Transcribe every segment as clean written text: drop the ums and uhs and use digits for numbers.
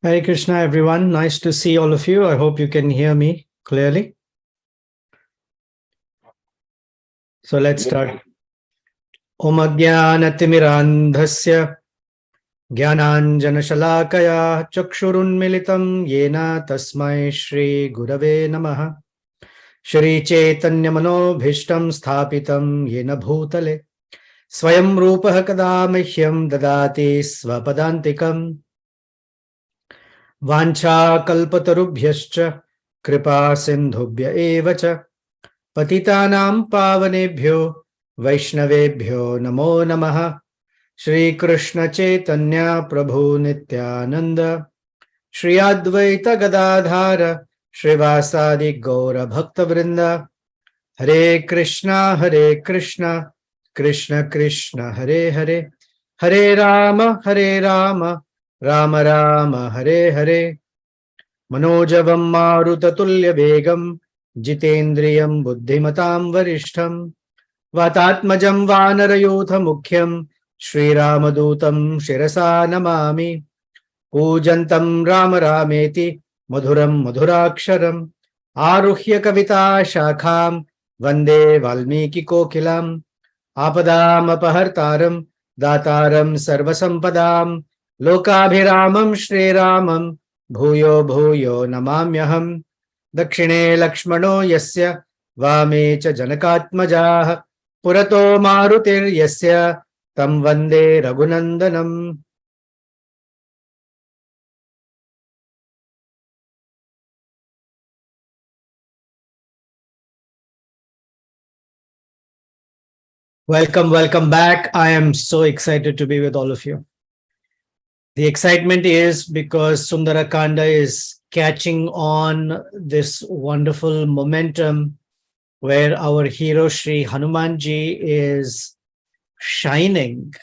Hare Krishna, everyone. Nice to see all of you. I hope you can hear me clearly. So let's start. Om Ajnanaatimirandhasya Jnananjanashalakaya Chakshurunmilitam Yena Tasmai Shri Gurave Namaha Shri Chaitanya Manobhishtam Sthapitam Yena Bhutale Swayam Rupah Kada Mahyam Dadati Svapadantikam Vancha Kalpatarubhyascha Kripa Sindhubhya Evacha Patitanam Pavanebhyo Vaishnavebhyo Namo Namaha Shri Krishna Chaitanya Prabhu Nityananda Shri Advaita Gadadhara Srivasadi Gaura Bhakta Vrinda Hare Krishna Krishna Krishna Hare Hare Hare Rama Rama Rama Hare Hare Manojavam Marutatulya Vegam Jitendriyam Buddhimatam Varishtham Vatatmajam Vanarayotha Mukhyam Shri Ramadutam Shirasa Namami Pujantam Rama Rameti Madhuram Madhuraksharam Aruhya Kavita Shakham Vande Valmiki Kokilam Apadam Apahartaram Dataram Sarvasampadam Lokabhiramam Shri Ramam Bhuyo Bhuyo Namamyaham Dakshine Lakshmano Yasya Vame Cha Janakatmajah Purato Marutir Yasya Tam Vande Raghunandanam. Welcome back. I am so excited to be with all of you. The excitement is because Sundarakanda is catching on this wonderful momentum where our hero Sri Hanumanji is shining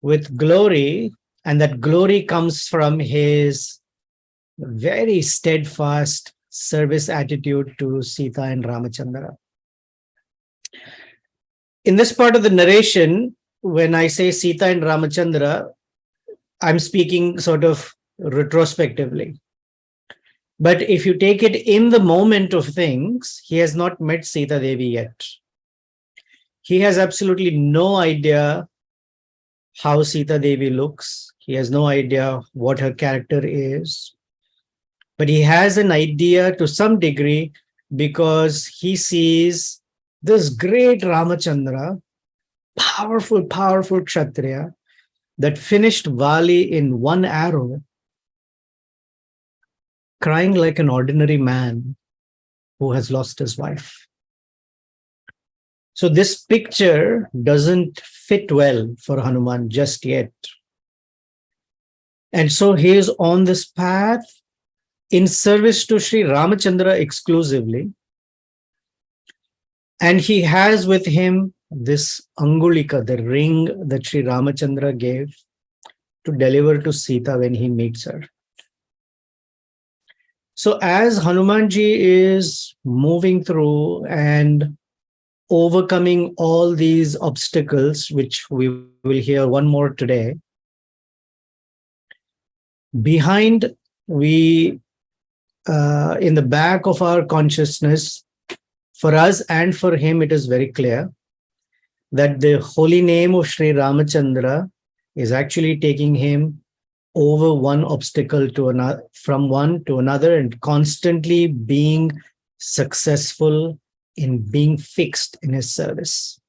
with glory, and that glory comes from his very steadfast service attitude to Sita and Ramachandra. In this part of the narration, when I say Sita and Ramachandra, I'm speaking sort of retrospectively. But if you take it in the moment of things, he has not met Sita Devi yet. He has absolutely no idea how Sita Devi looks. He has no idea what her character is. But he has an idea to some degree because he sees this great Ramachandra, powerful Kshatriya, that finished Vali in one arrow, crying like an ordinary man who has lost his wife. So this picture doesn't fit well for Hanuman just yet. And so he is on this path in service to Sri Ramachandra exclusively. And he has with him this Angulika, the ring that Sri Ramachandra gave to deliver to Sita when he meets her. So as Hanumanji is moving through and overcoming all these obstacles, which we will hear one more today, behind in the back of our consciousness, for us and for him, it is very clear that the holy name of Sri Ramachandra is actually taking him over one obstacle to another, from one to another, and constantly being successful in being fixed in his service.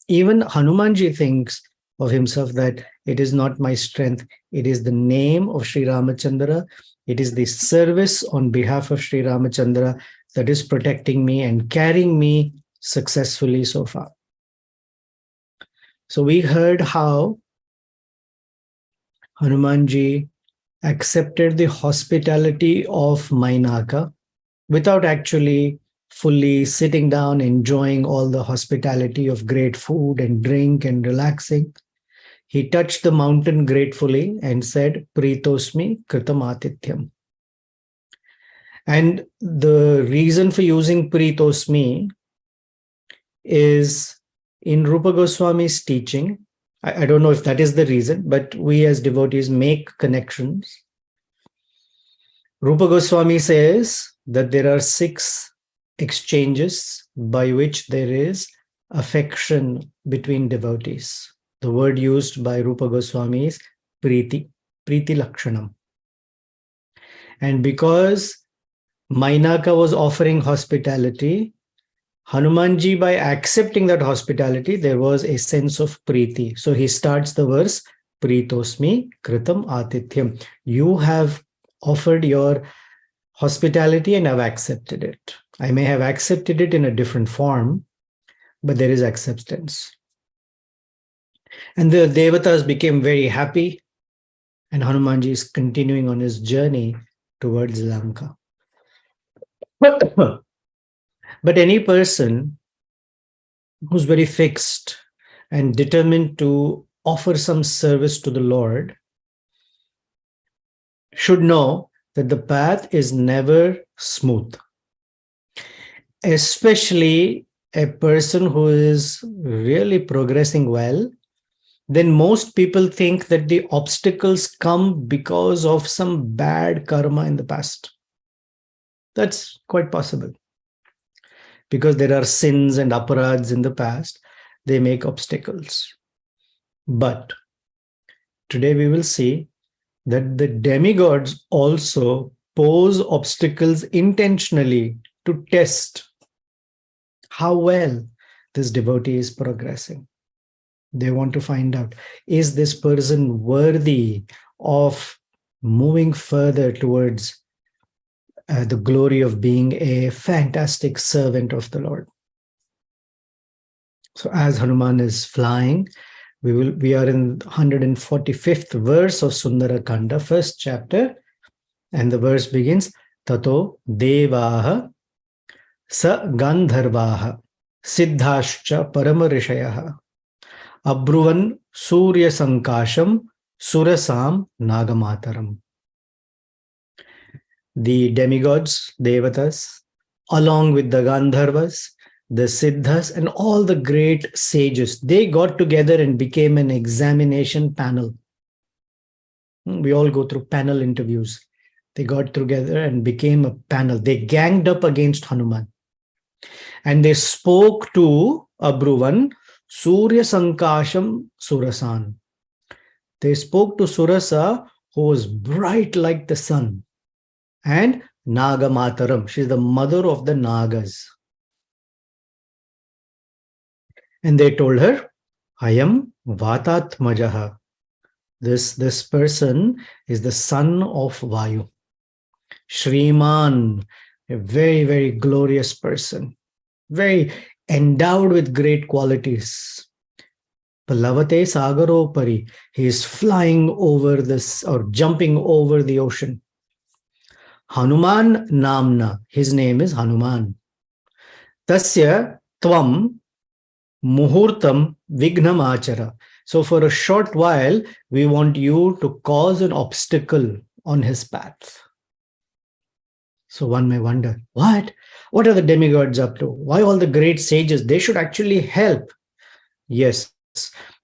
Even Hanumanji thinks of himself that it is not my strength, it is the name of Sri Ramachandra, it is the service on behalf of Sri Ramachandra that is protecting me and carrying me successfully so far. So we heard how Hanumanji accepted the hospitality of Mainaka without actually fully sitting down, enjoying all the hospitality of great food and drink and relaxing. He touched the mountain gratefully and said, Pritosmi Kritam Atithyam. And the reason for using Pritosmi is in Rupa Goswami's teaching, I don't know if that is the reason, but we as devotees make connections. Rupa Goswami says that there are 6 exchanges by which there is affection between devotees. The word used by Rupa Goswami is Priti Lakshanam. And because Mainaka was offering hospitality, Hanumanji, by accepting that hospitality, there was a sense of Priti. So he starts the verse, Pritosmi Kritam Atithyam. You have offered your hospitality and I've accepted it. I may have accepted it in a different form, but there is acceptance. And the Devatas became very happy, and Hanumanji is continuing on his journey towards Lanka. But any person who's very fixed and determined to offer some service to the Lord should know that the path is never smooth. Especially a person who is really progressing well, then most people think that the obstacles come because of some bad karma in the past. That's quite possible. Because there are sins and aparads in the past, they make obstacles. But today we will see that the demigods also pose obstacles intentionally to test how well this devotee is progressing. They want to find out, is this person worthy of moving further towards the glory of being a fantastic servant of the Lord? So as Hanuman is flying, we are in 145th verse of Sundara Kanda, first chapter, and the verse begins, Tato Devaha Sa Gandharvaha Siddhascha Paramarishayaha Abruvan Surya Sankasham Surasam Nagamataram. The demigods, Devatas, along with the Gandharvas, the Siddhas, and all the great sages, they got together and became an examination panel. We all go through panel interviews. They got together and became a panel. They ganged up against Hanuman. And they spoke to Abruvan, Surya Sankasham Surasan. They spoke to Surasa, who was bright like the sun, and Nagamataram. She is the mother of the Nagas. And they told her, Ayam Vatatmajaha. This person is the son of Vayu. Shriman, a very, very glorious person, very endowed with great qualities. Palavate Sagaropari, he is flying over this or jumping over the ocean. Hanuman Namna, his name is Hanuman. Tasya Tvam Muhurtam Vignam Achara. So for a short while, we want you to cause an obstacle on his path. So one may wonder, what are the demigods up to? Why all the great sages? They should actually help. Yes,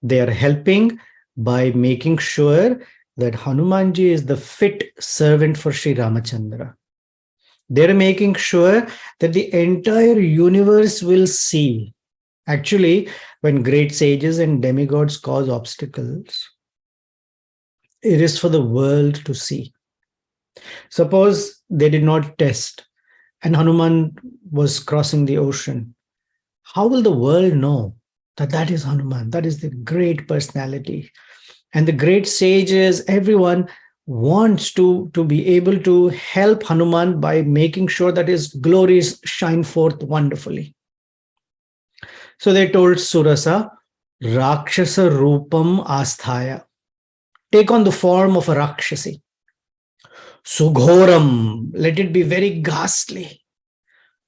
they are helping by making sure that Hanumanji is the fit servant for Sri Ramachandra. They're making sure that the entire universe will see. Actually, when great sages and demigods cause obstacles, it is for the world to see. Suppose they did not test and Hanuman was crossing the ocean. How will the world know that that is Hanuman? That is the great personality. And the great sages, everyone wants to be able to help Hanuman by making sure that his glories shine forth wonderfully. So they told Surasa, Rakshasa Rupam Asthaya. Take on the form of a Rakshasi. Sughoram, let it be very ghastly.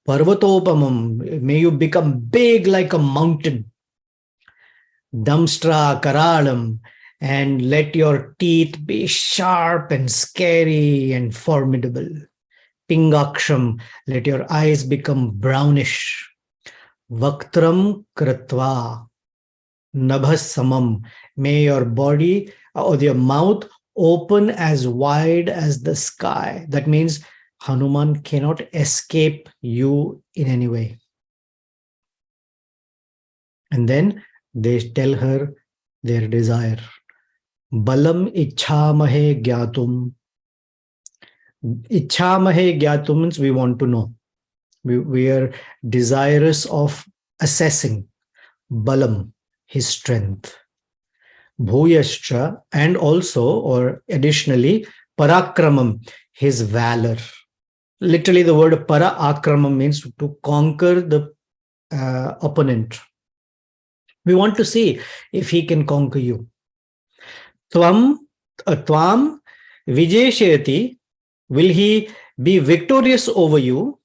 Parvatopamam, may you become big like a mountain. Damstra Karalam, and let your teeth be sharp and scary and formidable. Pingaksham, let your eyes become brownish. Vaktram Kratva, Nabhasamam. May your body or your mouth open as wide as the sky. That means Hanuman cannot escape you in any way. And then they tell her their desire. Balam ichhamahe gyatum. Ichhamahe gyatum means we want to know. We are desirous of assessing. Balam, his strength. Bhuyascha, and also or additionally, parakramam, his valor. Literally, the word para akramam means to conquer the opponent. We want to see if he can conquer you. Tvam vijeshayati, will he be victorious over you?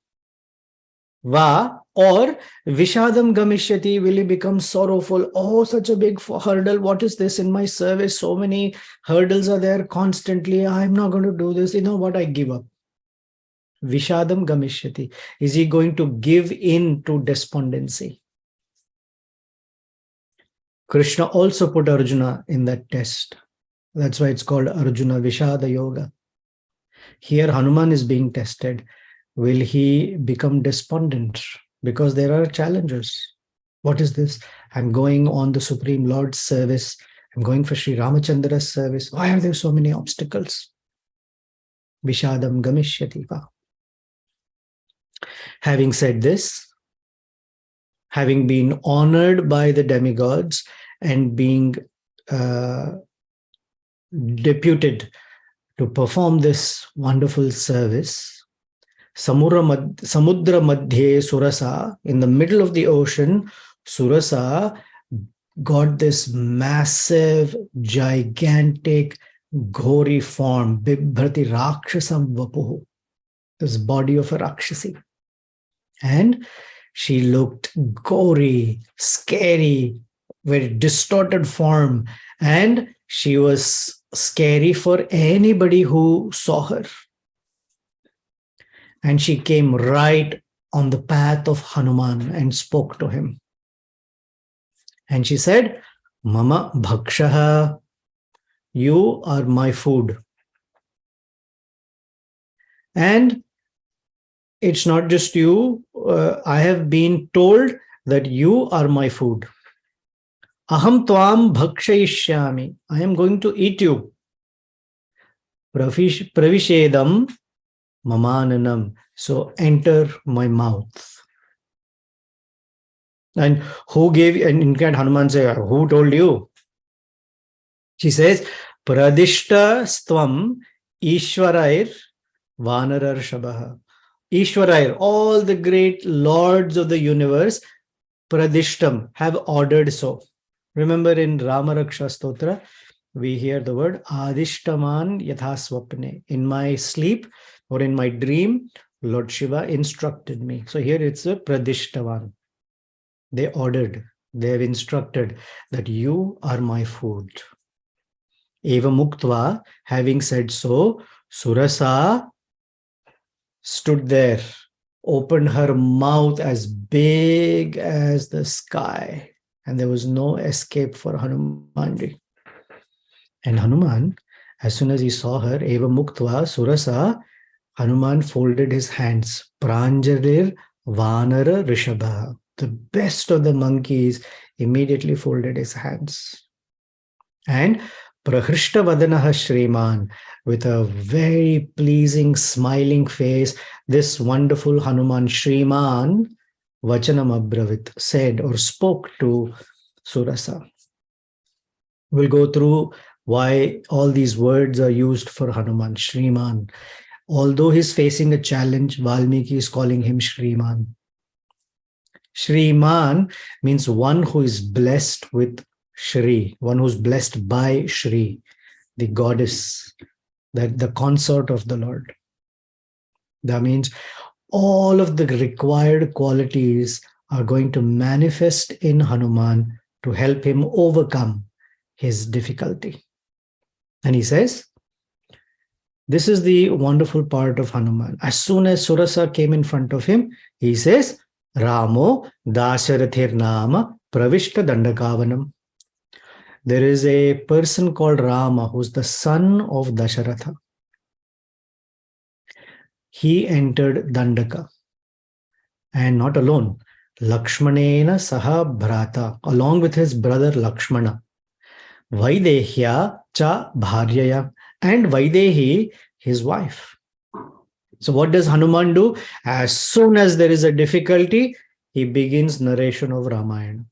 Va, or vishadam gamishyati, will he become sorrowful? Oh, such a big hurdle. What is this in my service? So many hurdles are there constantly. I'm not going to do this. You know what? I give up. Vishadam gamishyati. Is he going to give in to despondency? Krishna also put Arjuna in that test. That's why it's called Arjuna Vishada Yoga. Here Hanuman is being tested. Will he become despondent? Because there are challenges. What is this? I'm going on the Supreme Lord's service. I'm going for Sri Ramachandra's service. Why are there so many obstacles? Vishadam Gamishyati. Having said this, having been honored by the demigods and being deputed to perform this wonderful service, Samudra Madhye Surasa, in the middle of the ocean, Surasa got this massive, gigantic, gory form, Bibhrati Rakshasam Vapuhu, this body of a Rakshasi. And she looked gory, scary, very distorted form, and she was scary for anybody who saw her. And she came right on the path of Hanuman and spoke to him. And she said, Mama Bhakshaha, you are my food. And it's not just you. I have been told that you are my food. Aham tvam bhakshayishyami. I am going to eat you. Pravishedam mamananam. So enter my mouth. And who gave, and in fact Hanuman says, who told you? She says, Pradishta stvam Ishwarair Vanarar Shabaha. Ishwarair, all the great lords of the universe, Pradishtam, have ordered so. Remember in Ramaraksha Stotra, we hear the word Adishtaman Yathaswapne. In my sleep or in my dream, Lord Shiva instructed me. So here it's a Pradishtavan. They ordered, they have instructed that you are my food. Eva Muktva, having said so, Surasa stood there, opened her mouth as big as the sky, and there was no escape for Hanumanji. And Hanuman, as soon as he saw her, Eva Muktva, Surasa, Hanuman folded his hands. Pranjalir Vanara Rishabha. The best of the monkeys immediately folded his hands. And Prahrishta Vadanaha Shriman, with a very pleasing, smiling face, this wonderful Hanuman Shriman, Vachanam Abravit, said or spoke to Surasa. We'll go through why all these words are used for Hanuman, Shriman. Although he's facing a challenge, Valmiki is calling him Shriman. Shriman means one who is blessed with Shri, one who's blessed by Shri, the goddess, the consort of the Lord. That means all of the required qualities are going to manifest in Hanuman to help him overcome his difficulty. And he says, this is the wonderful part of Hanuman. As soon as Surasa came in front of him, he says, Ramo Dasharathir Nama Pravishta Dandakavanam. there is a person called Rama who's the son of Dasharatha. He entered Dandaka, and not alone. Lakshmanena Saha Bhrata, along with his brother Lakshmana. Vaidehya cha Bharyaya, and Vaidehi, his wife. So what does Hanuman do? As soon as there is a difficulty, he begins narration of Ramayana.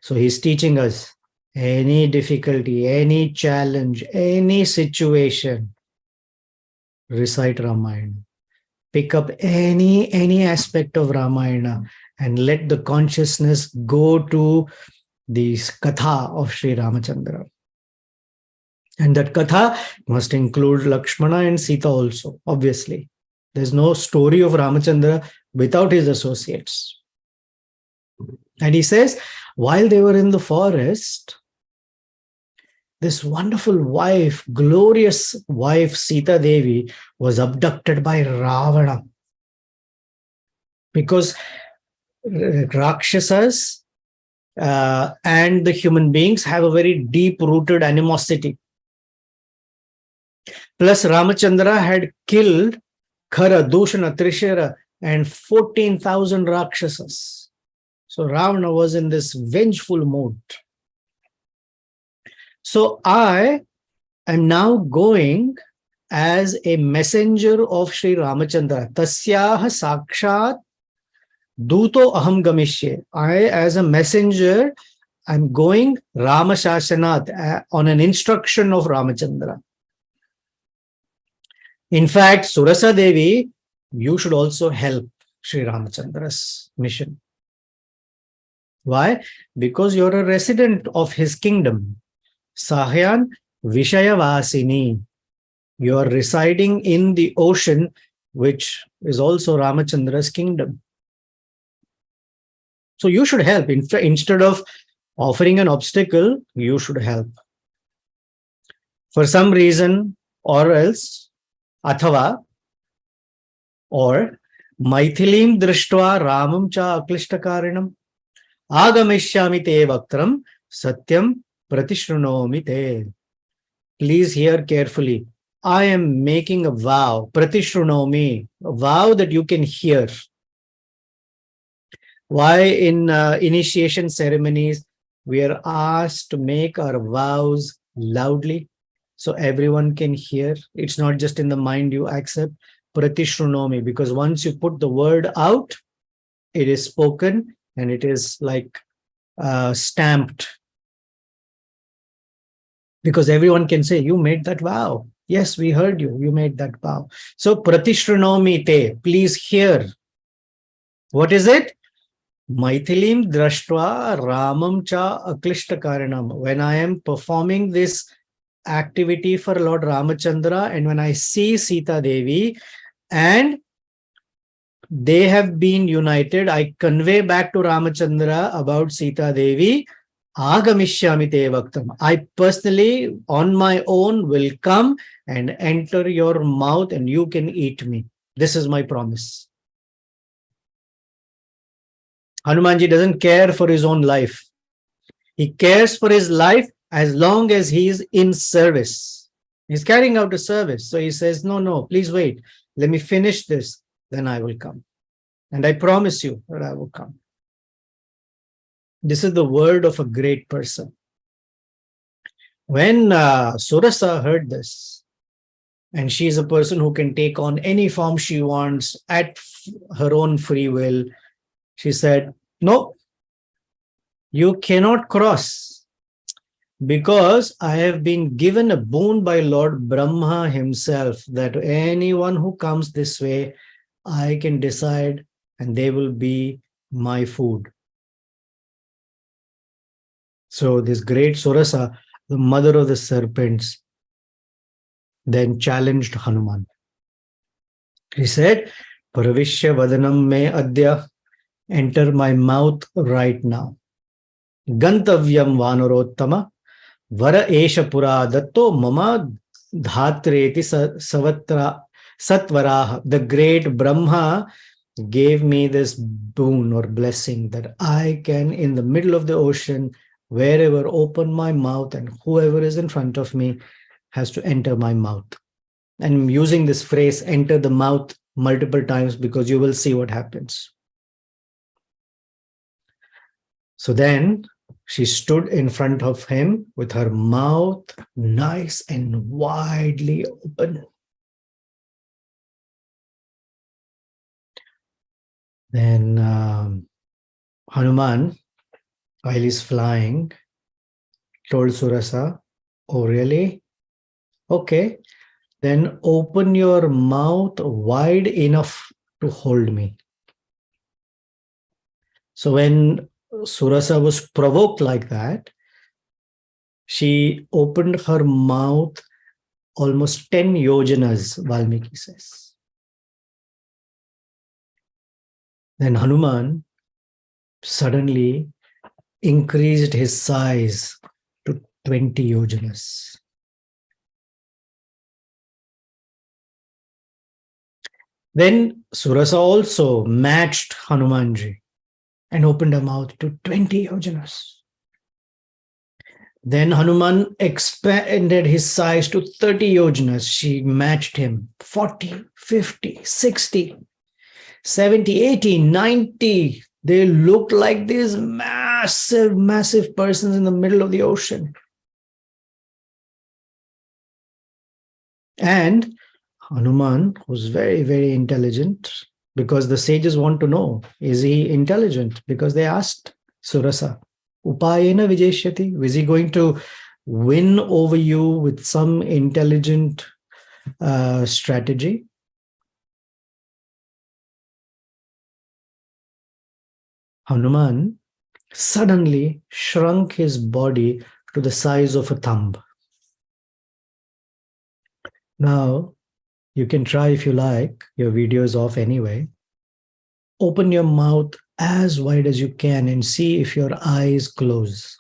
So he's teaching us any difficulty, any challenge, any situation, recite Ramayana. Pick up any aspect of Ramayana and let the consciousness go to the Katha of Sri Ramachandra. And that Katha must include Lakshmana and Sita also, obviously. There's no story of Ramachandra without his associates. And he says, while they were in the forest, this wonderful wife, glorious wife, Sita Devi, was abducted by Ravana. Because Rakshasas and the human beings have a very deep-rooted animosity. Plus, Ramachandra had killed Khara, Dushana, Trishara, and 14,000 Rakshasas. So Ravana was in this vengeful mood. So I am now going as a messenger of Sri Ramachandra. Tasyaha sakshat duto aham gamishye. I, as a messenger, I'm going Rama Shasanat on an instruction of Ramachandra. In fact, Surasa Devi, you should also help Sri Ramachandra's mission. Why? Because you're a resident of his kingdom. Sahyan Vishayavasini. You are residing in the ocean, which is also Ramachandra's kingdom. So you should help. Instead of offering an obstacle, you should help. For some reason or else, Athava, or Maithilim Drishtva Ramam Cha Aklishtakaarinam Agamishyami Te Vaktram Satyam Pratishrunomi Te. Please hear carefully. I am making a vow, Pratishrunomi, a vow that you can hear. Why in initiation ceremonies, we are asked to make our vows loudly so everyone can hear. It's not just in the mind you accept. Pratishrunomi, because once you put the word out, it is spoken and it is like stamped. Because everyone can say, you made that vow. Yes, we heard you. You made that vow. So Pratishrunomi te, please hear. What is it? Maithilim Drashtva Ramam Cha Aklishtakaarinam. When I am performing this activity for Lord Ramachandra and when I see Sita Devi and they have been united, I convey back to Ramachandra about Sita Devi, Agamishyami te vaktam. I personally, on my own, will come and enter your mouth and you can eat me. This is my promise. Hanumanji doesn't care for his own life. He cares for his life as long as he is in service. He's carrying out a service. So he says, no, please wait. Let me finish this. Then I will come. And I promise you that I will come. This is the word of a great person. When Surasa heard this, and she is a person who can take on any form she wants at her own free will, she said, no, you cannot cross because I have been given a boon by Lord Brahma himself that anyone who comes this way, I can decide and they will be my food. So this great Surasa, the mother of the serpents, then challenged Hanuman. He said, Pravishya vadanam me adya, enter my mouth right now. Gantavyam vanarottama, vara esha pura datto mama dhatreti satvaraha. The great Brahma gave me this boon or blessing that I can, in the middle of the ocean, wherever open my mouth and whoever is in front of me has to enter my mouth. And I'm using this phrase, enter the mouth, multiple times because you will see what happens. So then she stood in front of him with her mouth nice and widely open. Then Hanuman, while he's flying, told Surasa, oh, really? Okay, then open your mouth wide enough to hold me. So when Surasa was provoked like that, she opened her mouth almost 10 yojanas, Valmiki says. Then Hanuman suddenly increased his size to 20 yojanas. Then Surasa also matched Hanumanji and opened her mouth to 20 yojanas. Then Hanuman expanded his size to 30 yojanas. She matched him 40, 50, 60, 70, 80, 90. They looked like these massive, massive persons in the middle of the ocean. And Hanuman was very, very intelligent because the sages want to know, is he intelligent? Because they asked Surasa, Upayena Vijayashyati, is he going to win over you with some intelligent strategy? Hanuman suddenly shrunk his body to the size of a thumb. Now, you can try if you like, your video is off anyway. Open your mouth as wide as you can and see if your eyes close.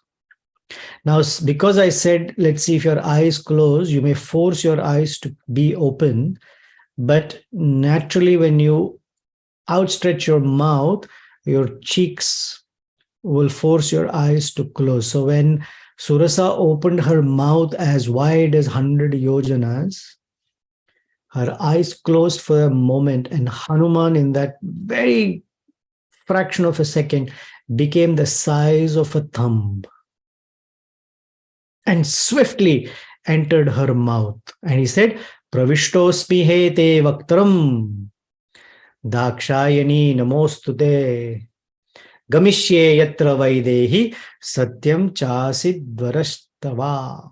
Now, because I said, let's see if your eyes close, you may force your eyes to be open, but naturally when you outstretch your mouth, your cheeks will force your eyes to close. So when Surasa opened her mouth as wide as 100 yojanas, her eyes closed for a moment, and Hanuman, in that very fraction of a second, became the size of a thumb and swiftly entered her mouth. And he said, Pravishtospmi he te vaktram, dakshayani namostute, gamishye yatra vaidehi, satyam chasid dvarastava.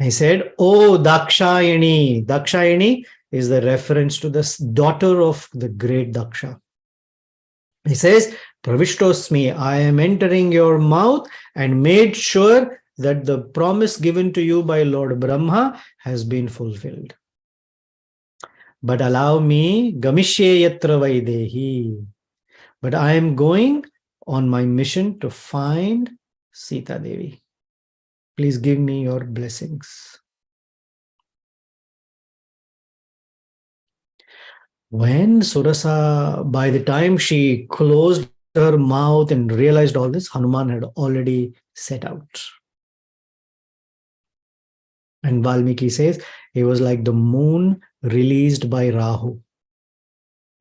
He said, oh, Dakshayani. Dakshayani is the reference to the daughter of the great Daksha. He says, Pravishtosmi, I am entering your mouth and made sure that the promise given to you by Lord Brahma has been fulfilled. But allow me, Gamishye yatra vaidehi. But I am going on my mission to find Sita Devi. Please give me your blessings. When Surasa, by the time she closed her mouth and realized all this, Hanuman had already set out. And Valmiki says, he was like the moon released by Rahu.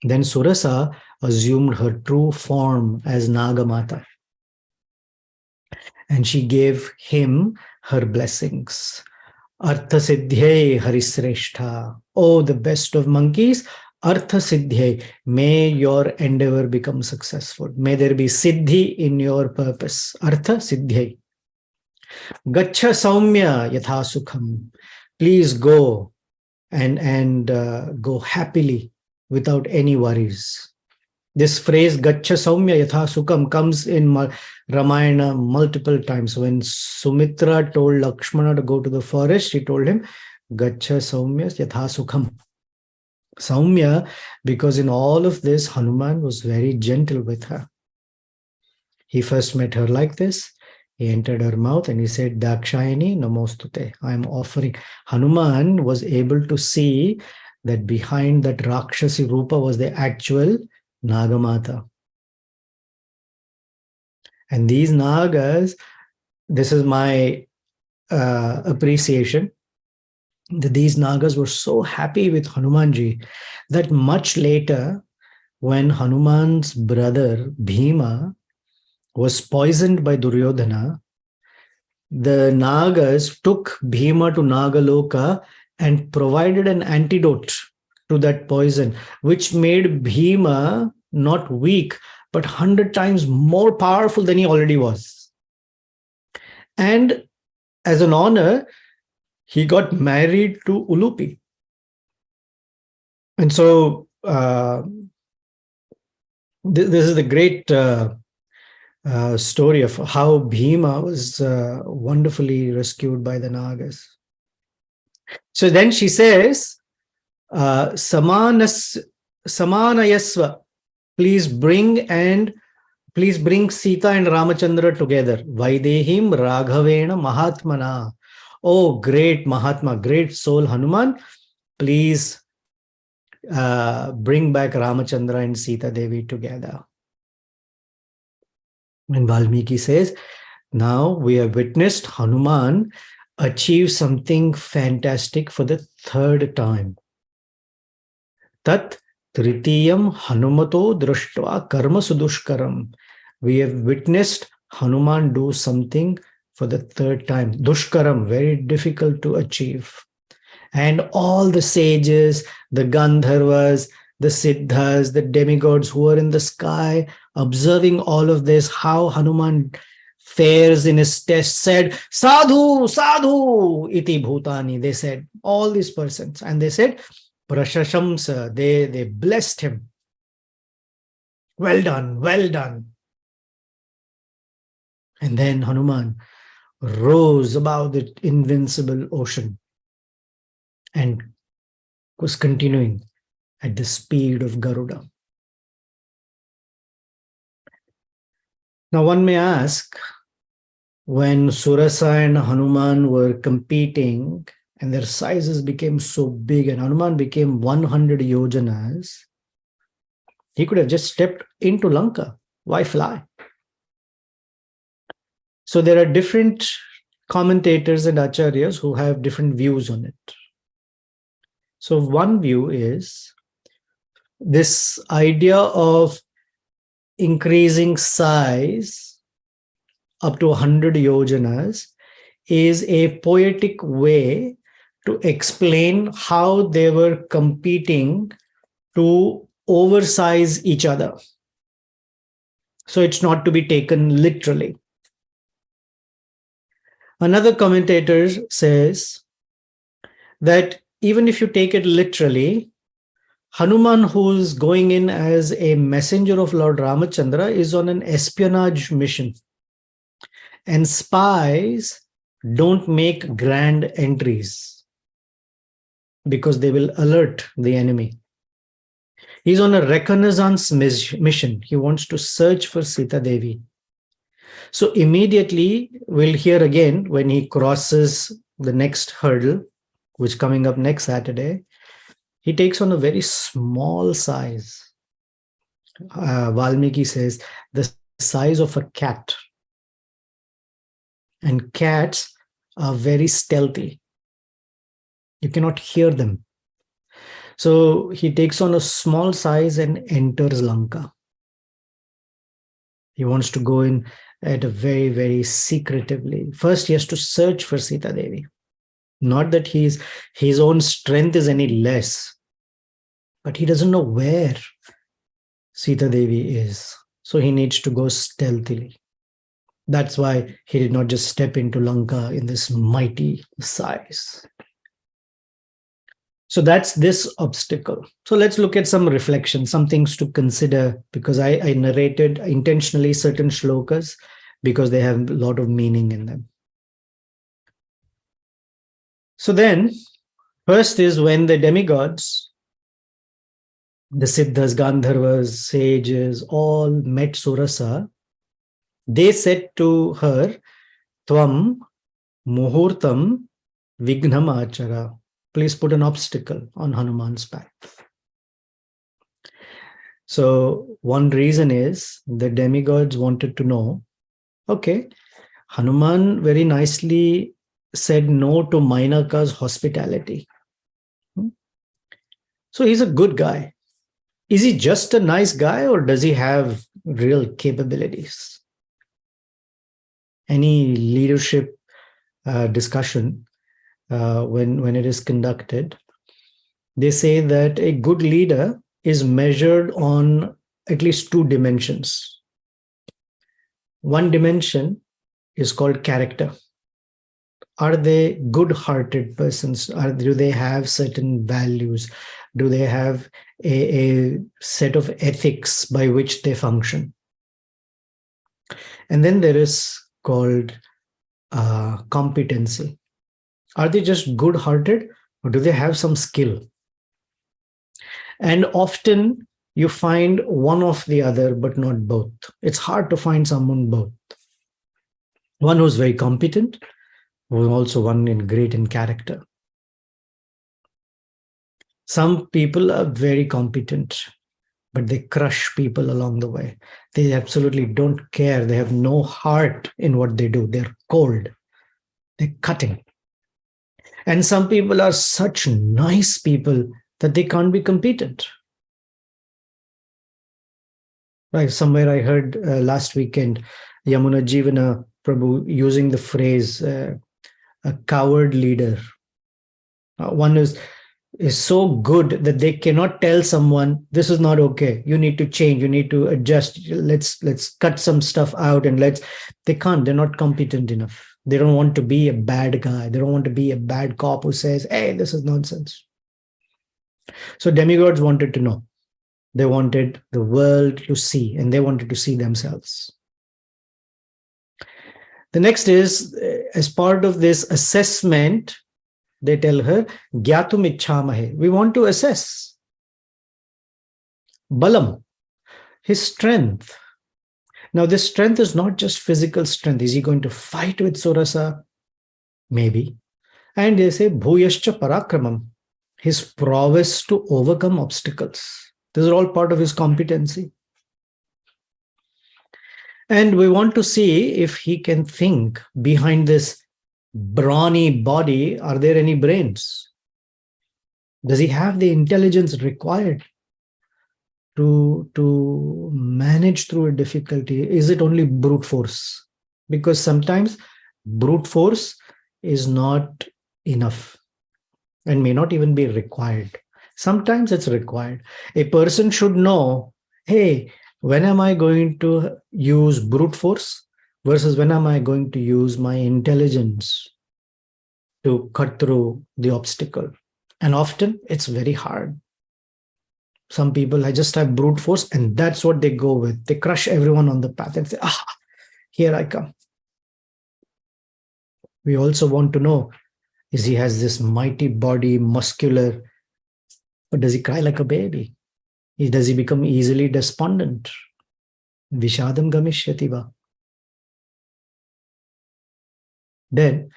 Then Surasa assumed her true form as Nagamata. And she gave him her blessings. Artha Siddhye Harisreshta. Oh, the best of monkeys. Artha Siddhye. May your endeavor become successful. May there be Siddhi in your purpose. Artha Siddhye. Gacha Saumya Yatha Sukham. Please go and go happily without any worries. This phrase Gacha Saumya Yatha Sukham comes in Ramayana multiple times. When Sumitra told Lakshmana to go to the forest, she told him Gacha Saumya Yatha Sukham. Saumya, because in all of this, Hanuman was very gentle with her. He first met her like this. He entered her mouth and he said, Dakshayani namostute. I am offering. Hanuman was able to see that behind that Rakshasi Rupa was the actual Nagamata. And these Nagas, this is my appreciation, that these Nagas were so happy with Hanumanji that much later, when Hanuman's brother Bhima was poisoned by Duryodhana, the Nagas took Bhima to Nagaloka and provided an antidote to that poison, which made Bhima not weak, but 100 times more powerful than he already was. And as an honor, he got married to Ulupi. And so this is the great story of how Bhima was wonderfully rescued by the Nagas. So then she says, Samanayasva, please bring Sita and Ramachandra together. Vaidehim Raghavena Mahatmana. Oh, great Mahatma, great soul Hanuman, please bring back Ramachandra and Sita Devi together. And Valmiki says, now we have witnessed Hanuman achieve something fantastic for the third time. Tat Tritiyam Hanumato Drashtva Karma Sudushkaram. We have witnessed Hanuman do something for the third time. Dushkaram, very difficult to achieve. And all the sages, the Gandharvas, the Siddhas, the demigods who are in the sky, observing all of this, how Hanuman fares in his test, said, Sadhu, Sadhu, iti bhutani. They said, all these persons. And they said, Prashashamsa, they blessed him. Well done, well done. And then Hanuman rose above the invincible ocean and was continuing at the speed of Garuda. Now one may ask, when Surasa and Hanuman were competing and their sizes became so big and Hanuman became 100 yojanas, he could have just stepped into Lanka. Why fly? So there are different commentators and acharyas who have different views on it. So one view is this idea of increasing size up to 100 yojanas is a poetic way to explain how they were competing to oversize each other. So it's not to be taken literally. Another commentator says that even if you take it literally, Hanuman, who's going in as a messenger of Lord Ramachandra, is on an espionage mission. And spies don't make grand entries because they will alert the enemy. He's on a reconnaissance mission. He wants to search for Sita Devi. So immediately we'll hear again when he crosses the next hurdle, which is coming up next Saturday, he takes on a very small size. Valmiki says the size of a cat. And cats are very stealthy. You cannot hear them. So he takes on a small size and enters Lanka. He wants to go in at a very, very secretively. First, he has to search for Sita Devi. Not that his own strength is any less, but he doesn't know where Sita Devi is. So he needs to go stealthily. That's why he did not just step into Lanka in this mighty size. So that's this obstacle. So let's look at some reflection, some things to consider, because I narrated intentionally certain shlokas because they have a lot of meaning in them. So then, first is when the demigods, the Siddhas, Gandharvas, sages, all met Surasa, they said to her, Tvam muhurtam vignam achara. Please put an obstacle on Hanuman's path. So one reason is the demigods wanted to know Okay, Hanuman very nicely said no to Mainaka's hospitality. So he's a good guy. Is he just a nice guy or does he have real capabilities? Any leadership discussion, when it is conducted, they say that a good leader is measured on at least two dimensions. One dimension is called character. Are they good-hearted persons? Do they have certain values? Do they have a set of ethics by which they function? And then there is called competency. Are they just good-hearted or do they have some skill? And often you find one of the other, but not both. It's hard to find someone both. One who's very competent, who's also one great in character. Some people are very competent, but they crush people along the way. They absolutely don't care. They have no heart in what they do. They're cold. They're cutting. And some people are such nice people that they can't be competent. Right, somewhere I heard last weekend, Yamuna Jivana Prabhu using the phrase, a coward leader. One is so good that they cannot tell someone, this is not okay. You need to change. You need to adjust. Let's cut some stuff out and they can't. They're not competent enough. They don't want to be a bad guy. They don't want to be a bad cop who says, hey, this is nonsense. So demigods wanted to know. They wanted the world to see, and they wanted to see themselves. The next is, as part of this assessment, they tell her, Gyatum Ichhamahe. We want to assess. Balam, his strength. Now, this strength is not just physical strength. Is he going to fight with Surasa? Maybe. And they say, Bhuyascha Parakramam, his prowess to overcome obstacles. These are all part of his competency. And we want to see if he can think behind this brawny body. Are there any brains? Does he have the intelligence required to manage through a difficulty? Is it only brute force? Because sometimes brute force is not enough and may not even be required. Sometimes it's required. A person should know, hey, when am I going to use brute force versus when am I going to use my intelligence to cut through the obstacle? And often it's very hard. Some people, I just have brute force and that's what they go with. They crush everyone on the path and say, here I come. We also want to know, is he has this mighty body, muscular, but does he cry like a baby? Does he become easily despondent? Vishadam Gamishyati va. Then,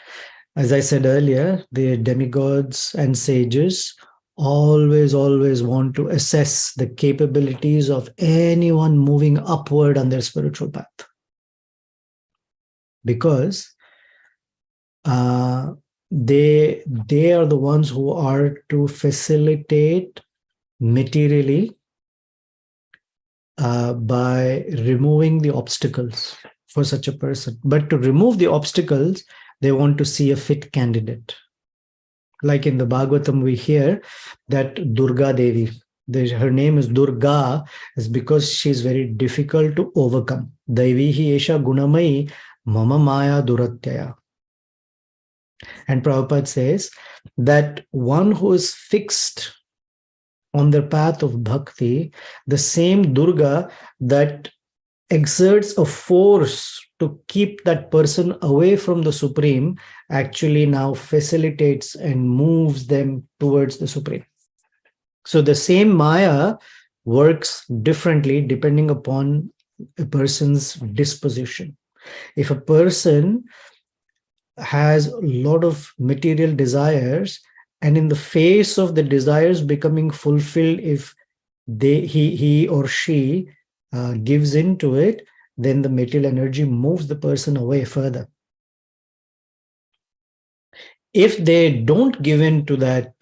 as I said earlier, the demigods and sages always want to assess the capabilities of anyone moving upward on their spiritual path. Because they are the ones who are to facilitate materially by removing the obstacles for such a person. But to remove the obstacles, they want to see a fit candidate. Like in the Bhagavatam, we hear that Durga Devi, her name is Durga, is because she's very difficult to overcome. Daivihi esha gunamai mama maya duratyaya. And Prabhupada says that one who is fixed on the path of bhakti, the same Durga that exerts a force to keep that person away from the Supreme actually now facilitates and moves them towards the Supreme. So the same Maya works differently depending upon a person's disposition. If a person has a lot of material desires, and in the face of the desires becoming fulfilled, if he or she gives into it, then the material energy moves the person away further. If they don't give in to that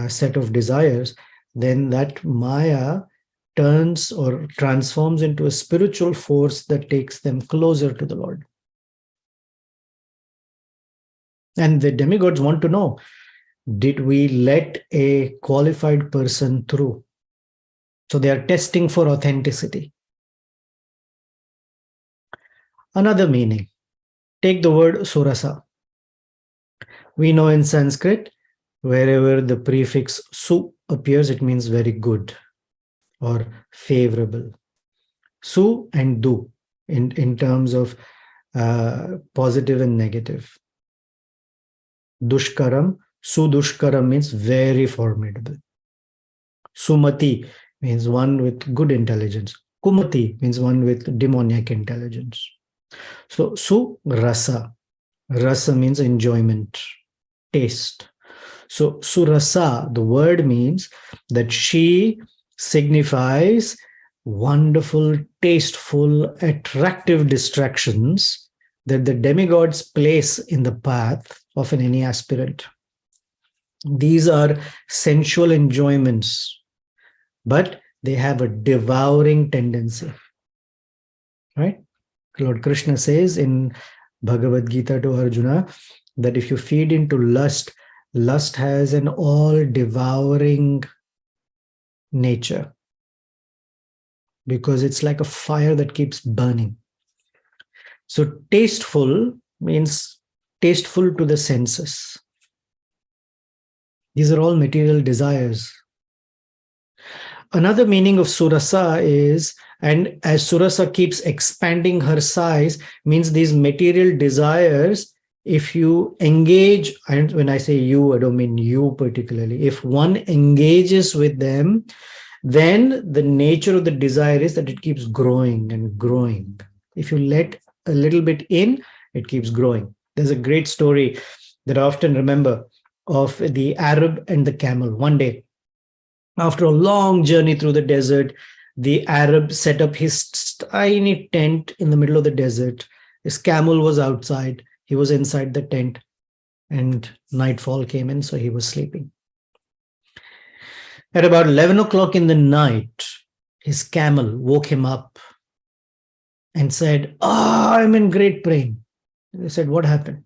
set of desires, then that Maya turns or transforms into a spiritual force that takes them closer to the Lord. And the demigods want to know, did we let a qualified person through? So they are testing for authenticity. Another meaning, take the word surasa. We know in Sanskrit, wherever the prefix su appears, it means very good or favorable. Su and du in terms of positive and negative. Dushkaram, Sudushkaram means very formidable. Sumati means one with good intelligence. Kumati means one with demoniac intelligence. So Su Rasa. Rasa means enjoyment, taste. So Surasa, the word means that she signifies wonderful, tasteful, attractive distractions that the demigods place in the path of any aspirant. These are sensual enjoyments, but they have a devouring tendency. Right? Lord Krishna says in Bhagavad Gita to Arjuna that if you feed into lust, lust has an all-devouring nature because it's like a fire that keeps burning. So tasteful means tasteful to the senses. These are all material desires. Another meaning of Surasa is, and as Surasa keeps expanding her size, means these material desires, if you engage, and when I say you, I don't mean you particularly, if one engages with them, then the nature of the desire is that it keeps growing and growing. If you let a little bit in, it keeps growing. There's a great story that I often remember of the Arab and the camel. One day, after a long journey through the desert, the Arab set up his tiny tent in the middle of the desert. His camel was outside. He was inside the tent, and nightfall came in, so he was sleeping. At about 11 o'clock in the night, his camel woke him up and said, I'm in great pain. They said, what happened?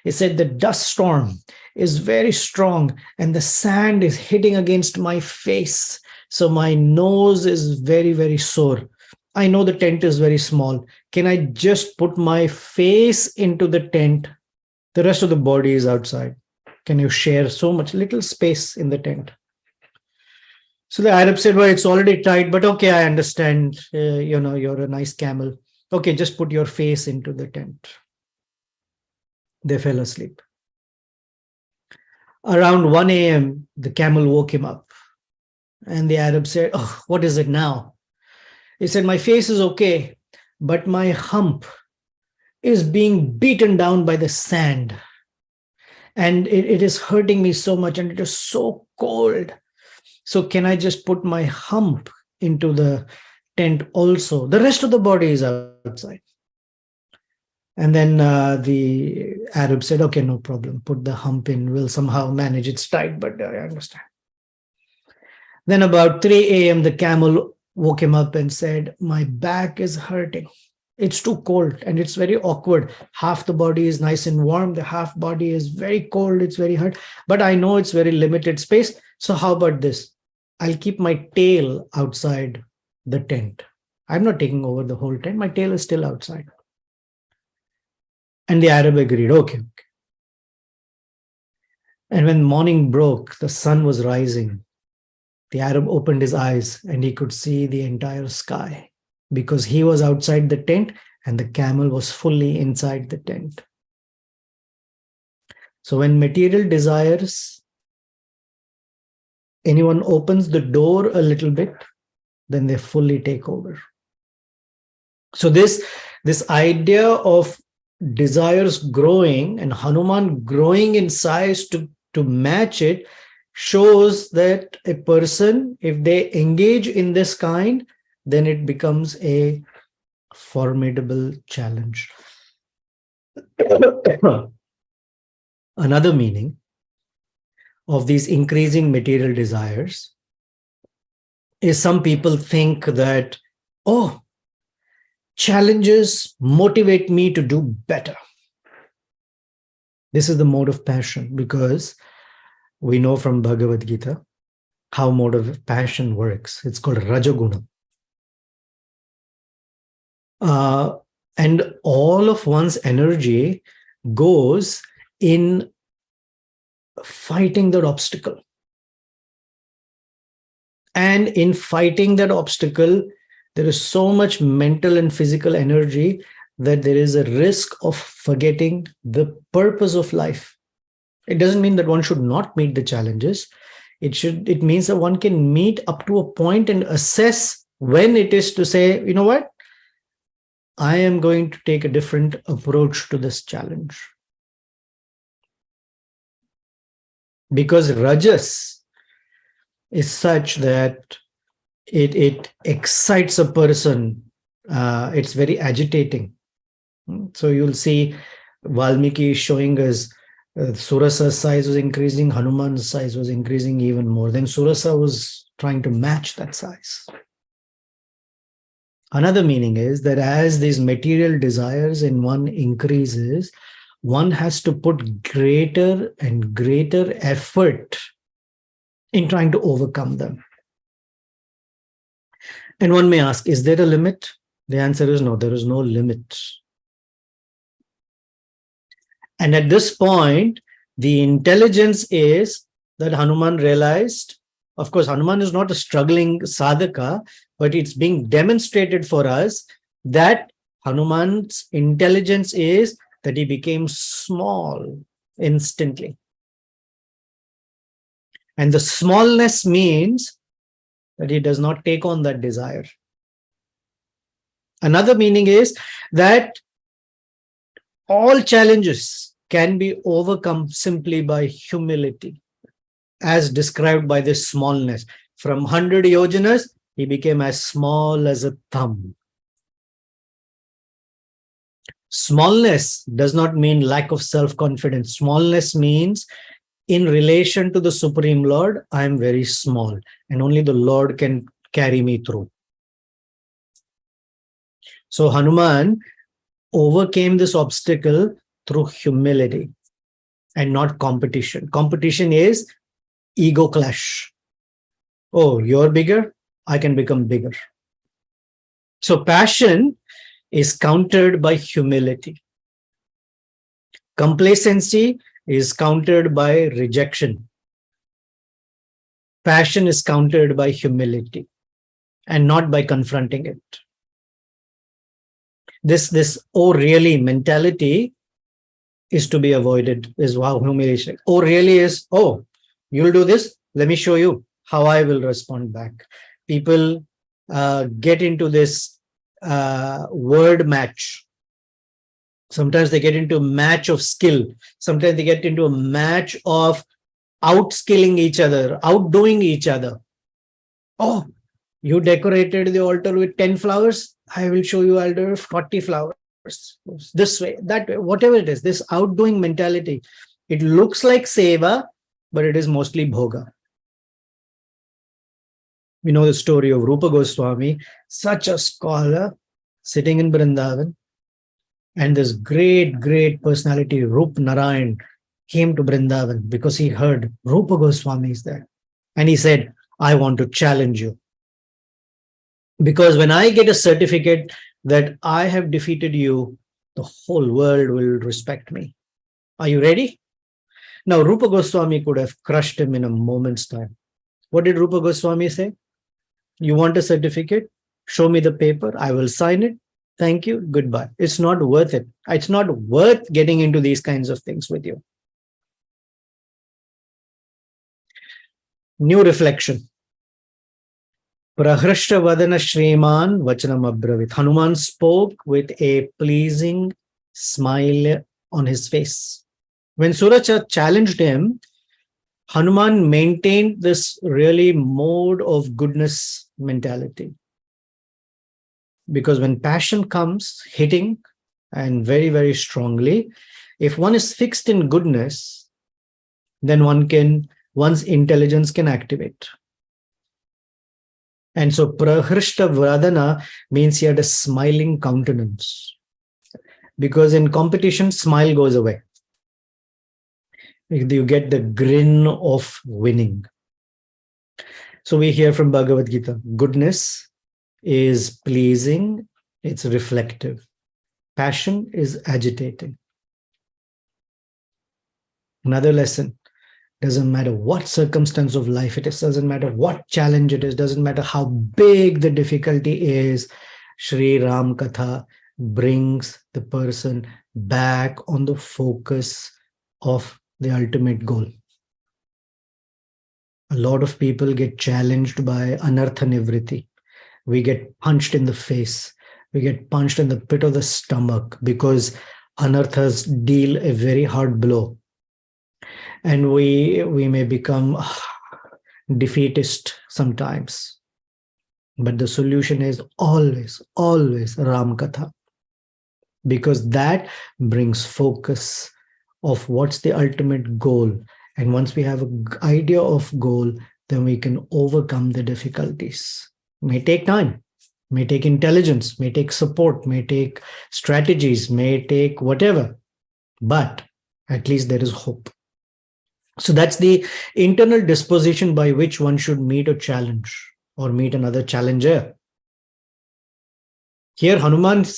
He said, the dust storm is very strong and the sand is hitting against my face. So my nose is very, very sore. I know the tent is very small. Can I just put my face into the tent? The rest of the body is outside. Can you share so much little space in the tent? So the Arab said, well, it's already tight, but okay, I understand. You're a nice camel. Okay, just put your face into the tent. They fell asleep. Around 1 a.m., the camel woke him up. And the Arab said, oh, what is it now? He said, my face is okay, but my hump is being beaten down by the sand. And it is hurting me so much, and it is so cold. So can I just put my hump into the tent also? The rest of the body is outside. And then the Arab said, okay, no problem. Put the hump in. We'll somehow manage. It's tight, but I understand. Then about 3 a.m., the camel woke him up and said, my back is hurting. It's too cold and it's very awkward. Half the body is nice and warm. The half body is very cold. It's very hot. But I know it's very limited space. So how about this? I'll keep my tail outside the tent. I'm not taking over the whole tent. My tail is still outside. And the Arab agreed, okay. And when morning broke, the sun was rising. The Arab opened his eyes and he could see the entire sky because he was outside the tent and the camel was fully inside the tent. So when material desires, anyone opens the door a little bit, then they fully take over. So this idea of desires growing and Hanuman growing in size to match it shows that a person, if they engage in this kind, then it becomes a formidable challenge. Another meaning of these increasing material desires is some people think that, oh, challenges motivate me to do better. This is the mode of passion, because we know from Bhagavad Gita how mode of passion works. It's called Rajaguna. And all of one's energy goes in fighting that obstacle. And in fighting that obstacle, there is so much mental and physical energy that there is a risk of forgetting the purpose of life. It doesn't mean that one should not meet the challenges. It means that one can meet up to a point and assess when it is to say, you know what? I am going to take a different approach to this challenge. Because Rajas is such that it excites a person. It's very agitating. So you'll see Valmiki is showing us Surasa's size was increasing, Hanuman's size was increasing even more. Then Surasa was trying to match that size. Another meaning is that as these material desires in one increases, one has to put greater and greater effort in trying to overcome them. And one may ask, is there a limit? The answer is no, there is no limit. And at this point, the intelligence is that Hanuman realized, of course, Hanuman is not a struggling sadhaka, but it's being demonstrated for us that Hanuman's intelligence is that he became small instantly. And the smallness means that he does not take on that desire. Another meaning is that all challenges can be overcome simply by humility, as described by this smallness. From 100 yojanas, he became as small as a thumb. Smallness does not mean lack of self-confidence. Smallness means in relation to the Supreme Lord, I am very small and only the Lord can carry me through. So Hanuman overcame this obstacle through humility and not competition. Competition is ego clash. Oh, you're bigger, I can become bigger. So passion is countered by humility. Complacency is countered by rejection. Passion is countered by humility and not by confronting it. This oh really mentality is to be avoided, is how humiliation. Oh really is, oh, you'll do this, let me show you how I will respond back. People get into this word match. Sometimes they get into a match of skill. Sometimes they get into a match of outskilling each other, outdoing each other. Oh, you decorated the altar with 10 flowers. I will show you, I'll do 40 flowers. This way, that way, whatever it is, this outdoing mentality. It looks like seva, but it is mostly bhoga. We know the story of Rupa Goswami, such a scholar sitting in Vrindavan. And this great, great personality, Rup Narayan, came to Vrindavan because he heard Rupa Goswami is there. And he said, I want to challenge you. Because when I get a certificate that I have defeated you, the whole world will respect me. Are you ready? Now, Rupa Goswami could have crushed him in a moment's time. What did Rupa Goswami say? You want a certificate? Show me the paper. I will sign it. Thank you. Goodbye. It's not worth it. It's not worth getting into these kinds of things with you. New reflection. Prahrashta Vadana Shriman Vachanam Abravit. Hanuman spoke with a pleasing smile on his face. When Suracha challenged him, Hanuman maintained this really mode of goodness mentality. Because when passion comes hitting and very, very strongly, if one is fixed in goodness, then one's intelligence can activate. And so prahrishta vadana means he had a smiling countenance. Because in competition, smile goes away. You get the grin of winning. So we hear from Bhagavad Gita, goodness is pleasing, it's reflective. Passion is agitating. Another lesson, doesn't matter what circumstance of life it is, doesn't matter what challenge it is, doesn't matter how big the difficulty is, Sri Ram Katha brings the person back on the focus of the ultimate goal. A lot of people get challenged by anartha nivriti. We get punched in the face. We get punched in the pit of the stomach because anarthas deal a very hard blow. And we may become defeatist sometimes. But the solution is always, always Ram Katha. Because that brings focus of what's the ultimate goal. And once we have an idea of goal, then we can overcome the difficulties. May take time, may take intelligence, may take support, may take strategies, may take whatever. But at least there is hope. So that's the internal disposition by which one should meet a challenge or meet another challenger. Here Hanuman's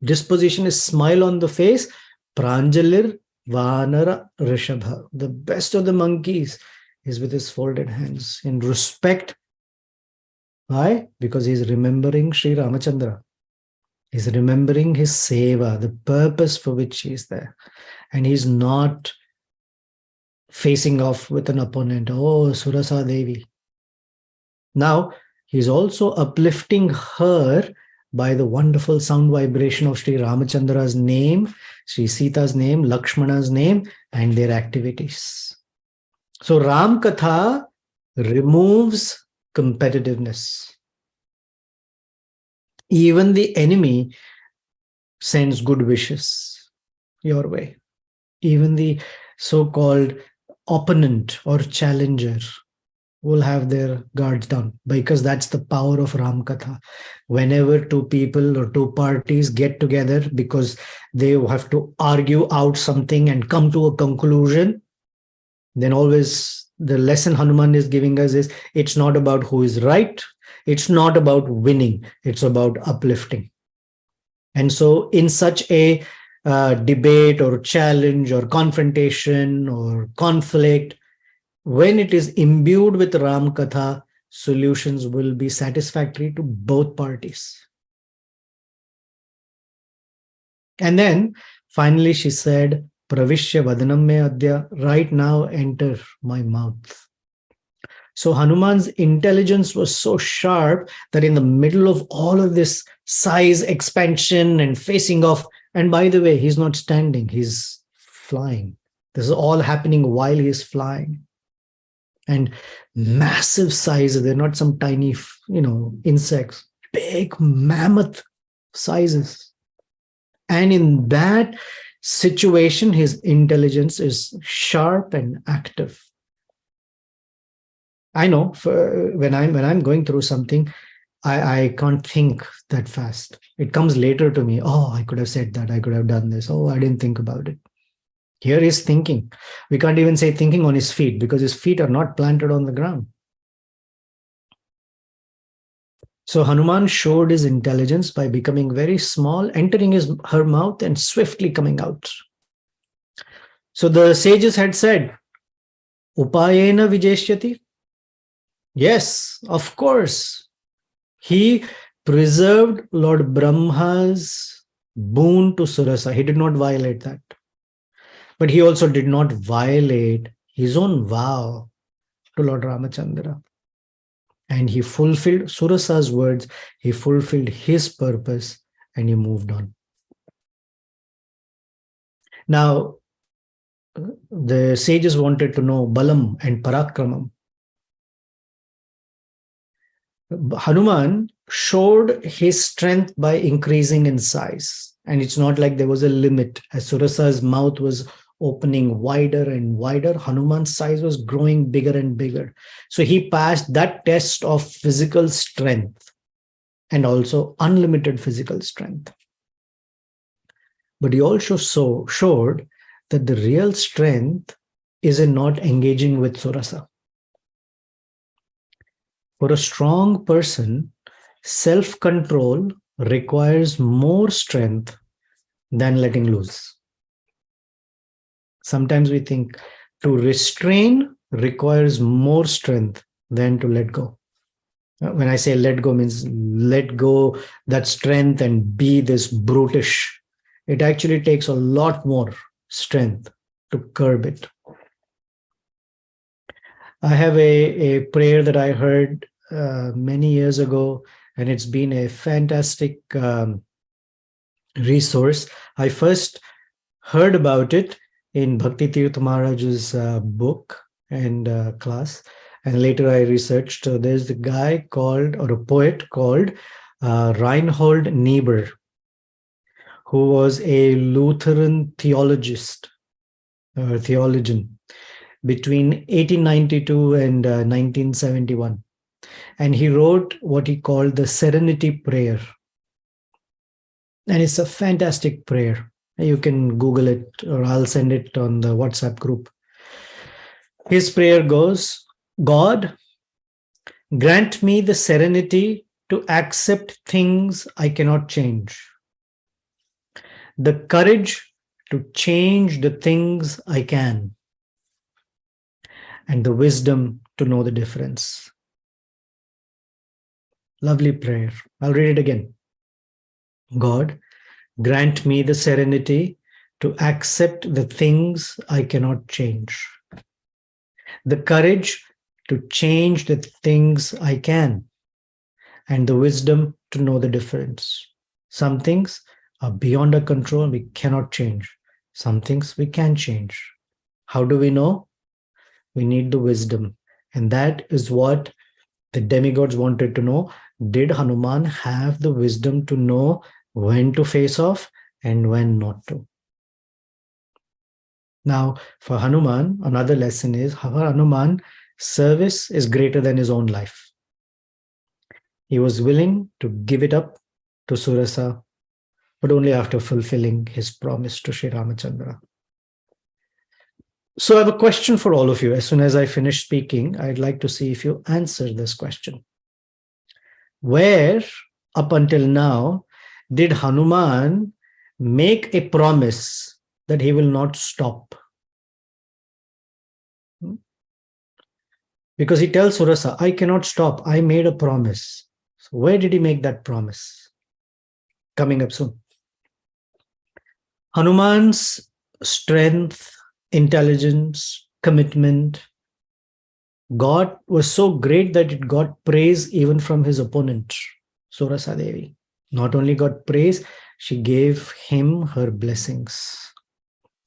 disposition is smile on the face, Pranjalir Vanara Rishabha. The best of the monkeys is with his folded hands in respect. Why? Because he's remembering Sri Ramachandra. He's remembering his seva, the purpose for which he's there. And he's not facing off with an opponent. Oh, Surasa Devi. Now, he's also uplifting her by the wonderful sound vibration of Sri Ramachandra's name, Sri Sita's name, Lakshmana's name, and their activities. So Ram Katha removes competitiveness. Even the enemy sends good wishes your way. Even the so-called opponent or challenger will have their guards down, because that's the power of Ram Katha. Whenever two people or two parties get together because they have to argue out something and come to a conclusion, then always the lesson Hanuman is giving us is it's not about who is right, it's not about winning, it's about uplifting. And so in such a debate or challenge or confrontation or conflict, when it is imbued with Ram Katha, solutions will be satisfactory to both parties. And then finally she said, Pravishya Vadanam me adya, right now enter my mouth. So Hanuman's intelligence was so sharp that in the middle of all of this size expansion and facing off, and by the way, he's not standing, he's flying. This is all happening while he's flying. And massive sizes, they're not some tiny, insects, big mammoth sizes. And in that situation, his intelligence is sharp and active. I know when I'm going through something, I can't think that fast. It comes later to me. Oh, I could have said that. I could have done this. Oh, I didn't think about it. Here is thinking. We can't even say thinking on his feet because his feet are not planted on the ground. So Hanuman showed his intelligence by becoming very small, entering her mouth and swiftly coming out. So the sages had said, Upayena Vijeshyati. Yes, of course. He preserved Lord Brahma's boon to Surasa. He did not violate that. But he also did not violate his own vow to Lord Ramachandra. And he fulfilled Surasa's words, he fulfilled his purpose, and he moved on. Now, the sages wanted to know Balam and Parakramam. Hanuman showed his strength by increasing in size. And it's not like there was a limit. As Surasa's mouth was opening wider and wider, Hanuman's size was growing bigger and bigger. So he passed that test of physical strength and also unlimited physical strength. But he also showed that the real strength is in not engaging with Surasa. For a strong person, self-control requires more strength than letting loose. Sometimes we think to restrain requires more strength than to let go. When I say let go, means let go that strength and be this brutish. It actually takes a lot more strength to curb it. I have a prayer that I heard many years ago, and it's been a fantastic resource. I first heard about it in Bhakti Tirth Maharaj's book and class, and later I researched. There's a guy called, or a poet called Reinhold Niebuhr, who was a Lutheran theologist or theologian between 1892 and 1971. And he wrote what he called the Serenity Prayer. And it's a fantastic prayer. You can Google it, or I'll send it on the WhatsApp group. His prayer goes, God, grant me the serenity to accept things I cannot change, the courage to change the things I can, and the wisdom to know the difference. Lovely prayer. I'll read it again. God, grant me the serenity to accept the things I cannot change, the courage to change the things I can, and the wisdom to know the difference. Some things are beyond our control, we cannot change. Some things we can change. How do we know? We need the wisdom. And that is what the demigods wanted to know. Did Hanuman have the wisdom to know when to face off and when not to? Now, for Hanuman, another lesson is, for Hanuman, service is greater than his own life. He was willing to give it up to Surasa, but only after fulfilling his promise to Sri Ramachandra. So I have a question for all of you. As soon as I finish speaking, I'd like to see if you answer this question. Where, up until now, did Hanuman make a promise that he will not stop? Because he tells Surasa, I cannot stop. I made a promise. So where did he make that promise? Coming up soon. Hanuman's strength, intelligence, commitment, God was so great that it got praise even from his opponent, Surasa Devi. Not only got praise, she gave him her blessings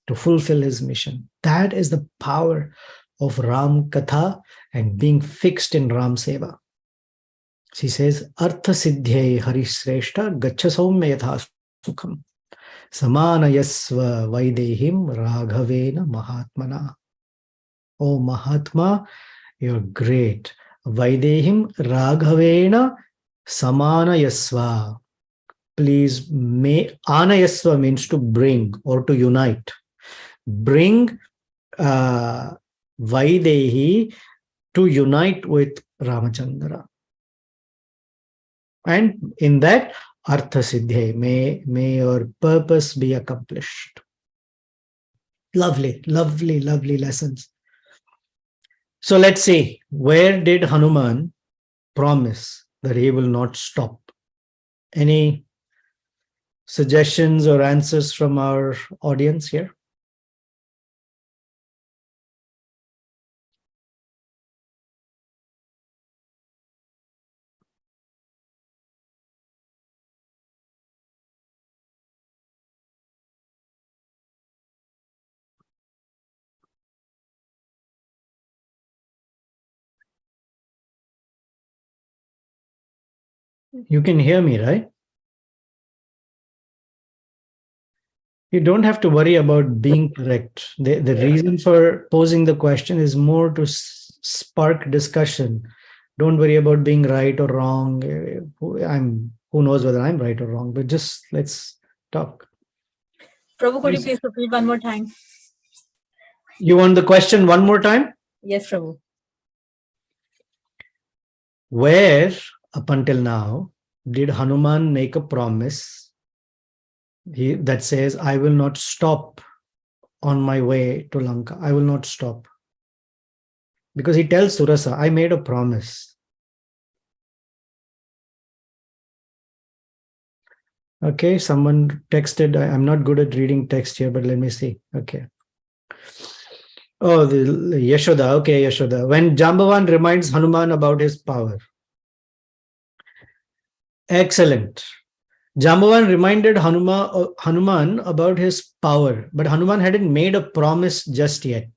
to fulfill his mission. That is the power of Ram Katha and being fixed in Ram Seva. She says, Artha Siddhyai Harishreshta Gacha Saumya Yatha Sukham Samanayasva Vaidehim Raghavena Mahatmana. Oh Mahatma, you're great. Vaidehim Raghavena Samanayasva. Please, Anayasva means to bring or to unite. Bring Vaidehi to unite with Ramachandra. And in that, Artha Siddhe, may your purpose be accomplished. Lovely, lovely, lovely lessons. So let's see, where did Hanuman promise that he will not stop? Any suggestions or answers from our audience here? You can hear me, right? You don't have to worry about being correct. The reason for posing the question is more to spark discussion. Don't worry about being right or wrong. Who knows whether I'm right or wrong, but just let's talk. Prabhu, could you please repeat one more time? You want the question one more time? Yes, Prabhu. Where, up until now, did Hanuman make a promise that says, I will not stop on my way to Lanka? I will not stop. Because he tells Surasa, I made a promise. Okay, someone texted. I'm not good at reading text here, but let me see. Okay. Oh, the Yashoda. Okay, Yashoda. When Jambavan reminds Hanuman about his power. Excellent. Jambavan reminded Hanuman about his power, but Hanuman hadn't made a promise just yet.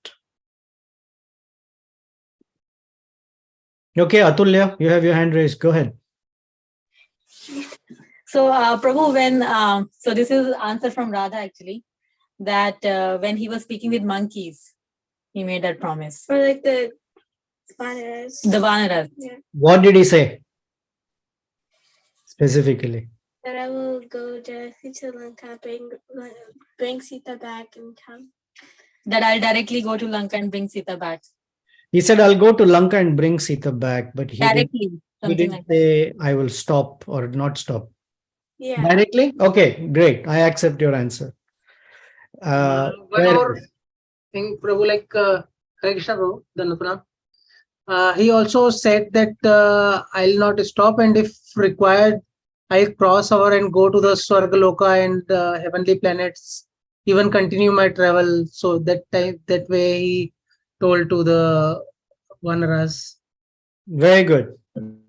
Okay, Atulya, you have your hand raised. Go ahead. So, Prabhu, when so this is answer from Radha actually, that when he was speaking with monkeys, he made that promise. Or like the Vanaras. The Vanaras. Yeah. What did he say specifically? That I will go directly to Lanka, bring Sita back and come. That I'll directly go to Lanka and bring Sita back. He said, I'll go to Lanka and bring Sita back, but he Directly. didn't Like say, I will stop or not stop. Yeah. Directly? Okay, great. I accept your answer. One more thing, Prabhu, like Hare Krishna Prabhu, Dhanapana. He also said that I'll not stop, and if required, I'll cross over and go to the Swargaloka and heavenly planets, even continue my travel. So that way he told to the Vanaras. Very good.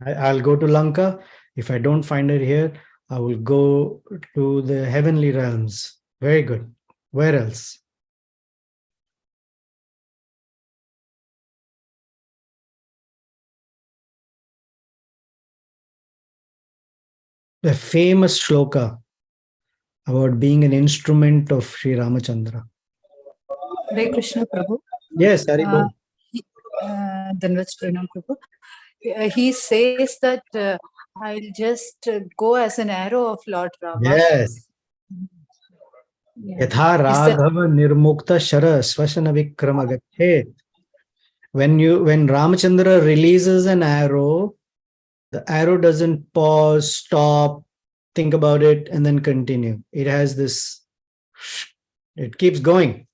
I'll go to Lanka. If I don't find it here, I will go to the heavenly realms. Very good. Where else? The famous shloka about being an instrument of Sri Ramachandra. Hare Krishna Prabhu. Yes, Haribol. Dhanavad Pranam Prabhu. He says that I'll just go as an arrow of Lord Rama. Yes. Yatha Raghava Nirmukta Shara Swasana Vikrama Gachet. When Ramachandra releases an arrow, the arrow doesn't pause, stop, think about it, and then continue. It has this, it keeps going.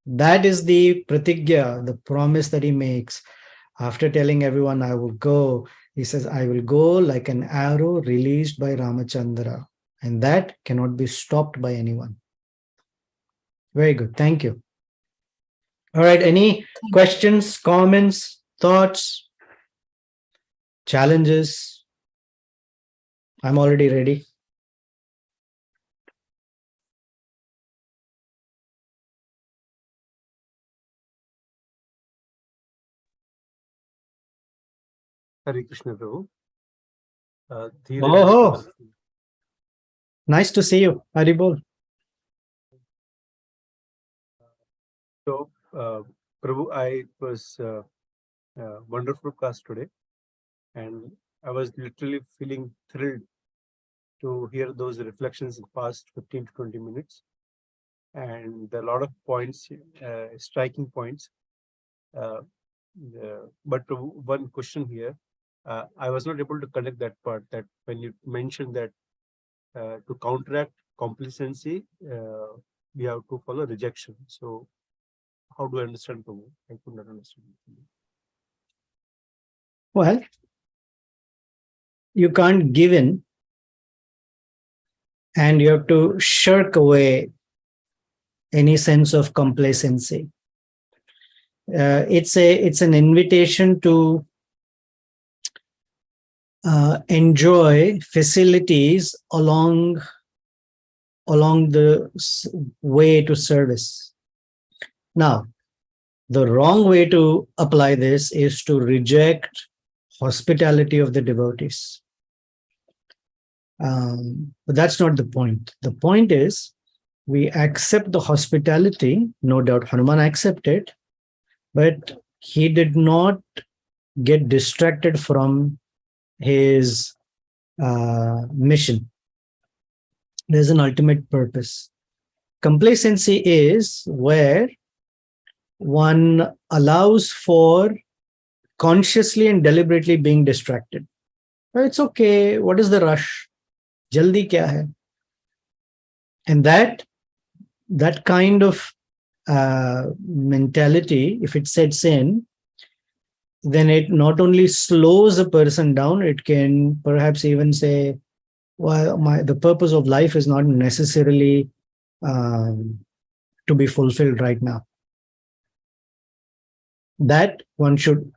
That is the pratigya, the promise that he makes. After telling everyone, I will go, he says, I will go like an arrow released by Ramachandra. And that cannot be stopped by anyone. Very good. Thank you. All right. Any questions, comments, thoughts, challenges? I'm already ready. Hare Krishna Prabhu. Oh, nice to see you, Haribol. So, Prabhu, I was wonderful class today, and I was literally feeling thrilled to hear those reflections in the past 15 to 20 minutes. And there are a lot of points, striking points. But Prabhu, one question here. I was not able to connect that part, that when you mentioned that to counteract complacency, we have to follow rejection. So how do I understand, Prabhu? I could not understand. Well, you can't give in, and you have to shirk away any sense of complacency. It's an invitation to enjoy facilities along the way to service. Now, the wrong way to apply this is to reject hospitality of the devotees. But that's not the point. The point is we accept the hospitality. No doubt Hanuman accepted, but he did not get distracted from his mission. There's an ultimate purpose. Complacency is where one allows for consciously and deliberately being distracted. It's okay. What is the rush? Jaldi kya hai? And that kind of mentality, if it sets in, then it not only slows a person down, it can perhaps even say, well, the purpose of life is not necessarily to be fulfilled right now. That one should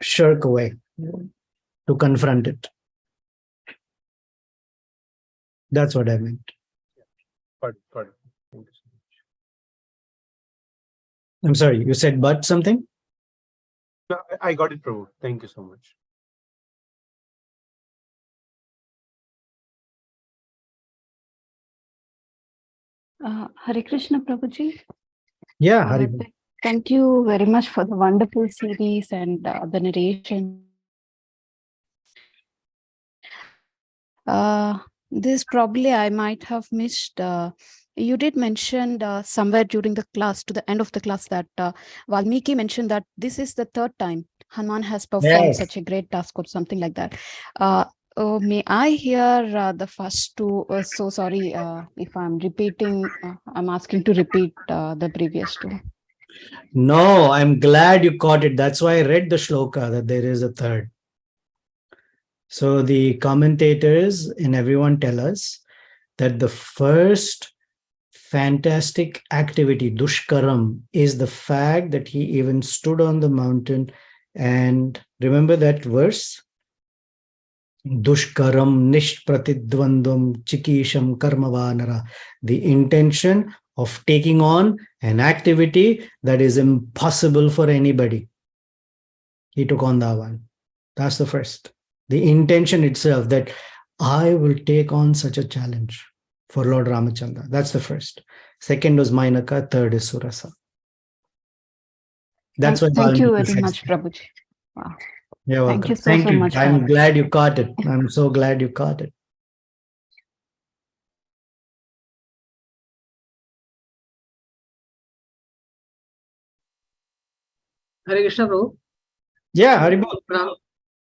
shirk away to confront it. That's what I meant. Got it. Thank you so much. I'm sorry, you said but something? No, I got it, Prabhu. Thank you so much. Hare Krishna, Prabhuji. Yeah, Hari. Thank you very much for the wonderful series and the narration. This probably I might have missed. You did mention somewhere during the class, to the end of the class, that Valmiki mentioned that this is the third time Hanuman has performed such a great task or something like that. May I hear the first two? So sorry if I'm repeating. I'm asking to repeat the previous two. No, I'm glad you caught it. That's why I read the shloka that there is a third. So the commentators and everyone tell us that the first fantastic activity, Dushkaram, is the fact that he even stood on the mountain. And remember that verse? Dushkaram nishpratidvandvam chikisham karmavanara. The intention of taking on an activity that is impossible for anybody. He took on that one. That's the first. The intention itself that I will take on such a challenge for Lord Ramachandra. That's the first. Second was Mainaka. Third is Surasa. That's why. Thank you very much, Prabhuji. Wow. You're welcome. Thank you Thank so you. much. I'm glad you caught it. I'm so glad you caught it. Hare Krishna, Prabhu. Yeah, Haribol.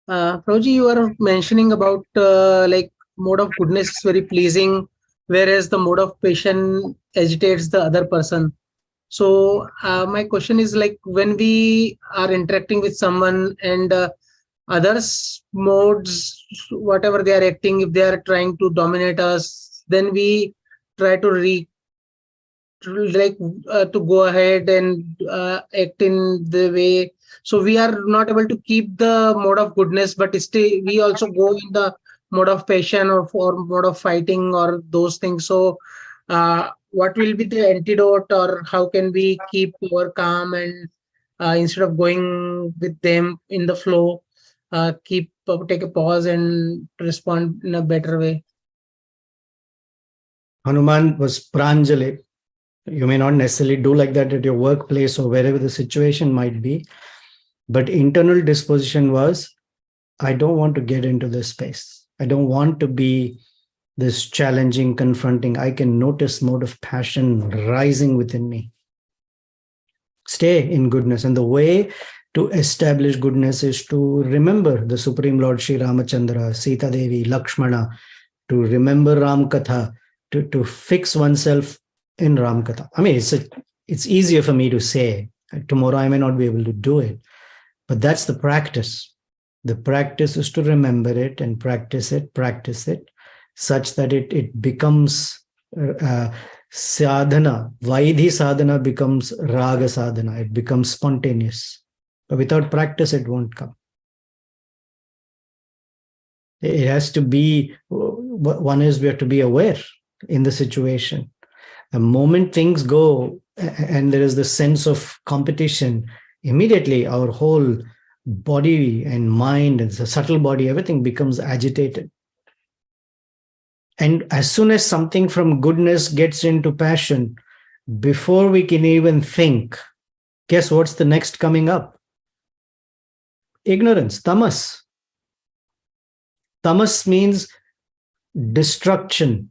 Prabhuji, you were mentioning about like mode of goodness is very pleasing, whereas the mode of passion agitates the other person. So my question is, like, when we are interacting with someone and others modes, whatever they are acting, if they are trying to dominate us, then we try to to go ahead and act in the way. So we are not able to keep the mode of goodness, but still we also go in the mode of passion or mode of fighting or those things. So what will be the antidote, or how can we keep our calm and instead of going with them in the flow, take a pause and respond in a better way? Hanuman was Pranjali. You may not necessarily do like that at your workplace or wherever the situation might be, but internal disposition was, I don't want to get into this space. I don't want to be this challenging, confronting. I can notice mode of passion rising within me. Stay in goodness. And the way to establish goodness is to remember the Supreme Lord Sri Ramachandra, Sita Devi, Lakshmana, to remember Ram Katha, to fix oneself in Ram Katha. I mean, it's easier for me to say. Tomorrow I may not be able to do it, but that's the practice. The practice is to remember it and practice it, such that it becomes sadhana. Vaidhi sadhana becomes raga sadhana. It becomes spontaneous. But without practice, it won't come. It has to be, we have to be aware in the situation. The moment things go and there is the sense of competition, immediately our whole body and mind and the subtle body, everything becomes agitated. And as soon as something from goodness gets into passion, before we can even think, guess what's the next coming up? Ignorance, tamas. Tamas means destruction,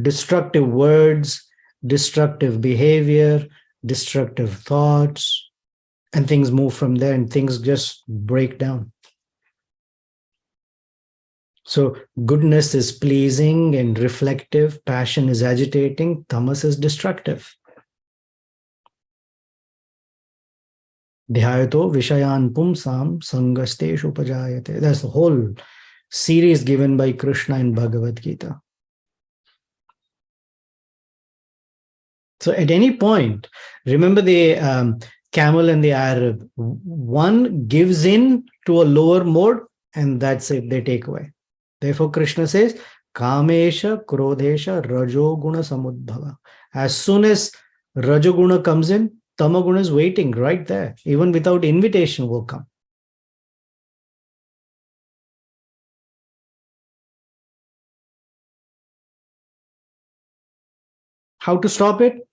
destructive words, destructive behavior, destructive thoughts, and things move from there and things just break down. So goodness is pleasing and reflective, passion is agitating, tamas is destructive. Dhyayato vishayan pumsam sangasteshu upajayate. That's the whole series given by Krishna in Bhagavad Gita. So at any point, remember the camel and the Arab, one gives in to a lower mode and that's it, they take away. Therefore, Krishna says, Kamesha, Krodesha, Rajoguna Samudbhava. As soon as Rajoguna comes in, Tamaguna is waiting right there. Even without invitation will come. How to stop it?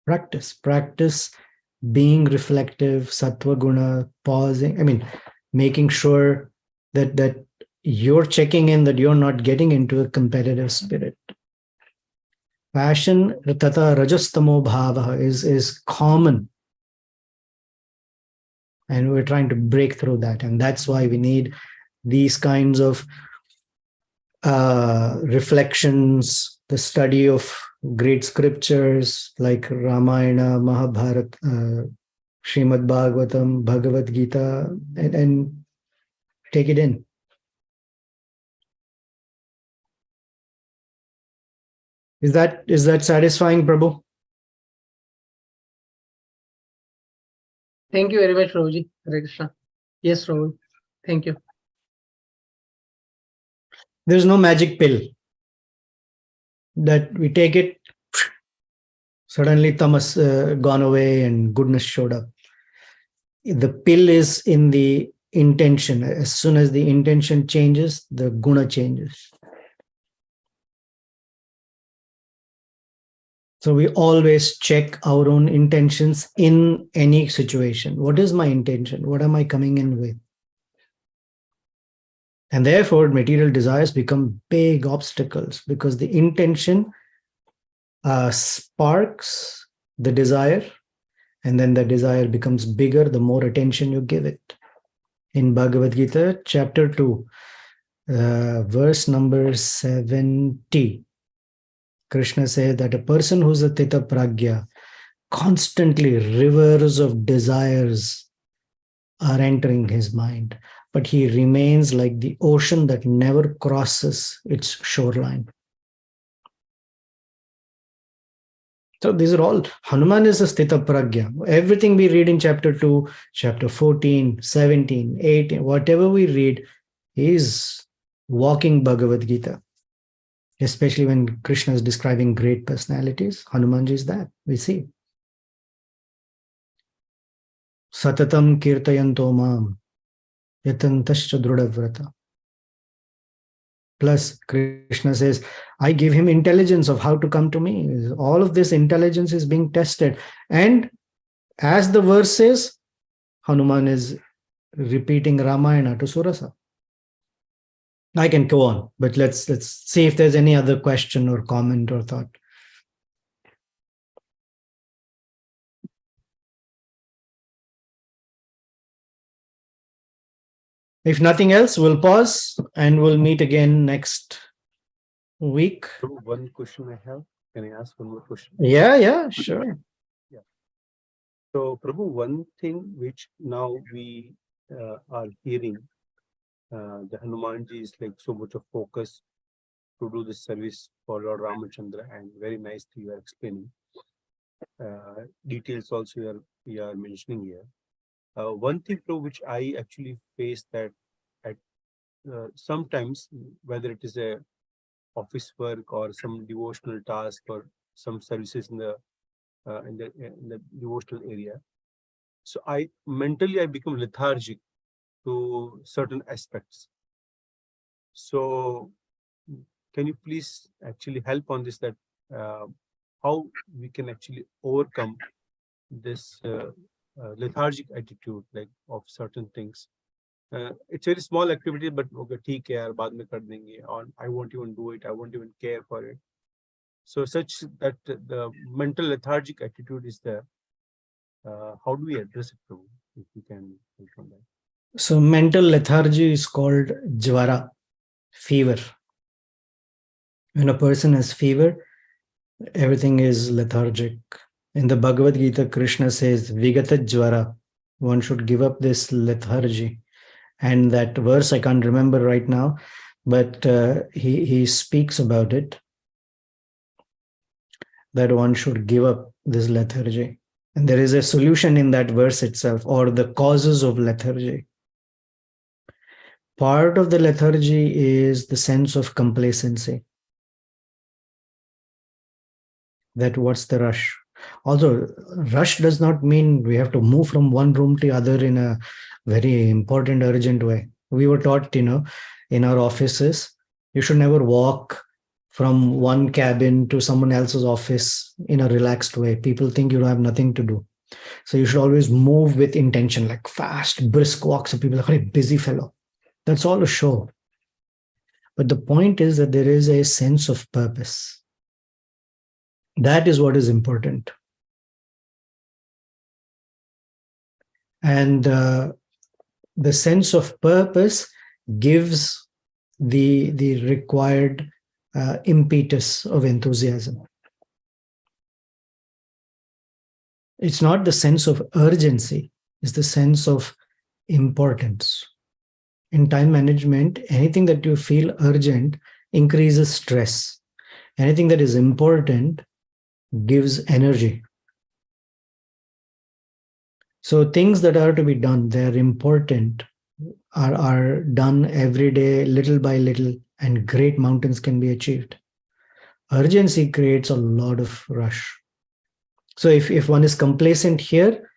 Practice. Practice being reflective, sattva guna, pausing. Making sure that you're checking in, that you're not getting into a competitive spirit. Passion, tata rajastamo bhava is common. And we're trying to break through that. And that's why we need these kinds of reflections, the study of great scriptures like Ramayana, Mahabharata, Srimad Bhagavatam, Bhagavad Gita, and take it in. Is that satisfying, Prabhu? Thank you very much, Prabhuji. Hare Krishna. Yes, Prabhu. Thank you. There's no magic pill that we take it, suddenly tamas gone away and goodness showed up. The pill is in the intention. As soon as the intention changes, the guna changes. So we always check our own intentions in any situation. What is my intention? What am I coming in with? And therefore, material desires become big obstacles because the intention sparks the desire, and then the desire becomes bigger the more attention you give it. In Bhagavad Gita, chapter 2, verse number 70, Krishna says that a person who's a Tita Pragya, constantly rivers of desires are entering his mind, but he remains like the ocean that never crosses its shoreline. So these are all, Hanuman is a Sthita Pragya. Everything we read in chapter 2, chapter 14, 17, 18, whatever we read, he is walking Bhagavad Gita. Especially when Krishna is describing great personalities, Hanumanji is that, we see. Satatam kirtayanto mam, yatantascha drudavrata. Plus, Krishna says, I give him intelligence of how to come to me. All of this intelligence is being tested. And as the verse says, Hanuman is repeating Ramayana to Surasa. I can go on, but let's see if there's any other question or comment or thought. If nothing else, we'll pause and we'll meet again next week. One question I have. Can I ask one more question? Yeah, sure. Yeah. So, Prabhu, one thing which now we are hearing, the Hanumanji is like so much of focus to do this service for Lord Ramachandra, and very nicely you are explaining. Details also you are mentioning here. One thing, Prabhu, which I actually face that at sometimes, whether it is a office work or some devotional task or some services in the devotional area, so I become lethargic to certain aspects. So can you please actually help on this, that how we can actually overcome this lethargic attitude, like of certain things. It's very small activity, but okay, theek hai yaar, baad mein kar denge, or I won't even do it, I won't even care for it. So such that the mental lethargic attitude is there. How do we address it, Prabhu? If you can help on that. So mental lethargy is called jvara, fever. When a person has fever, everything is lethargic. In the Bhagavad Gita, Krishna says, Vigata jvara, one should give up this lethargy. And that verse, I can't remember right now, but he speaks about it, that one should give up this lethargy. And there is a solution in that verse itself, or the causes of lethargy. Part of the lethargy is the sense of complacency. That what's the rush? Although rush does not mean we have to move from one room to the other in a very important, urgent way. We were taught, in our offices, you should never walk from one cabin to someone else's office in a relaxed way. People think you have nothing to do. So you should always move with intention, like fast, brisk walks. So people are like, busy fellow. That's all a show. But the point is that there is a sense of purpose. That is what is important. And the sense of purpose gives the required impetus of enthusiasm. It's not the sense of urgency, it's the sense of importance. In time management, anything that you feel urgent increases stress. Anything that is important gives energy. So things that are to be done, they're important, are done every day, little by little, and great mountains can be achieved. Urgency creates a lot of rush. So if one is complacent here,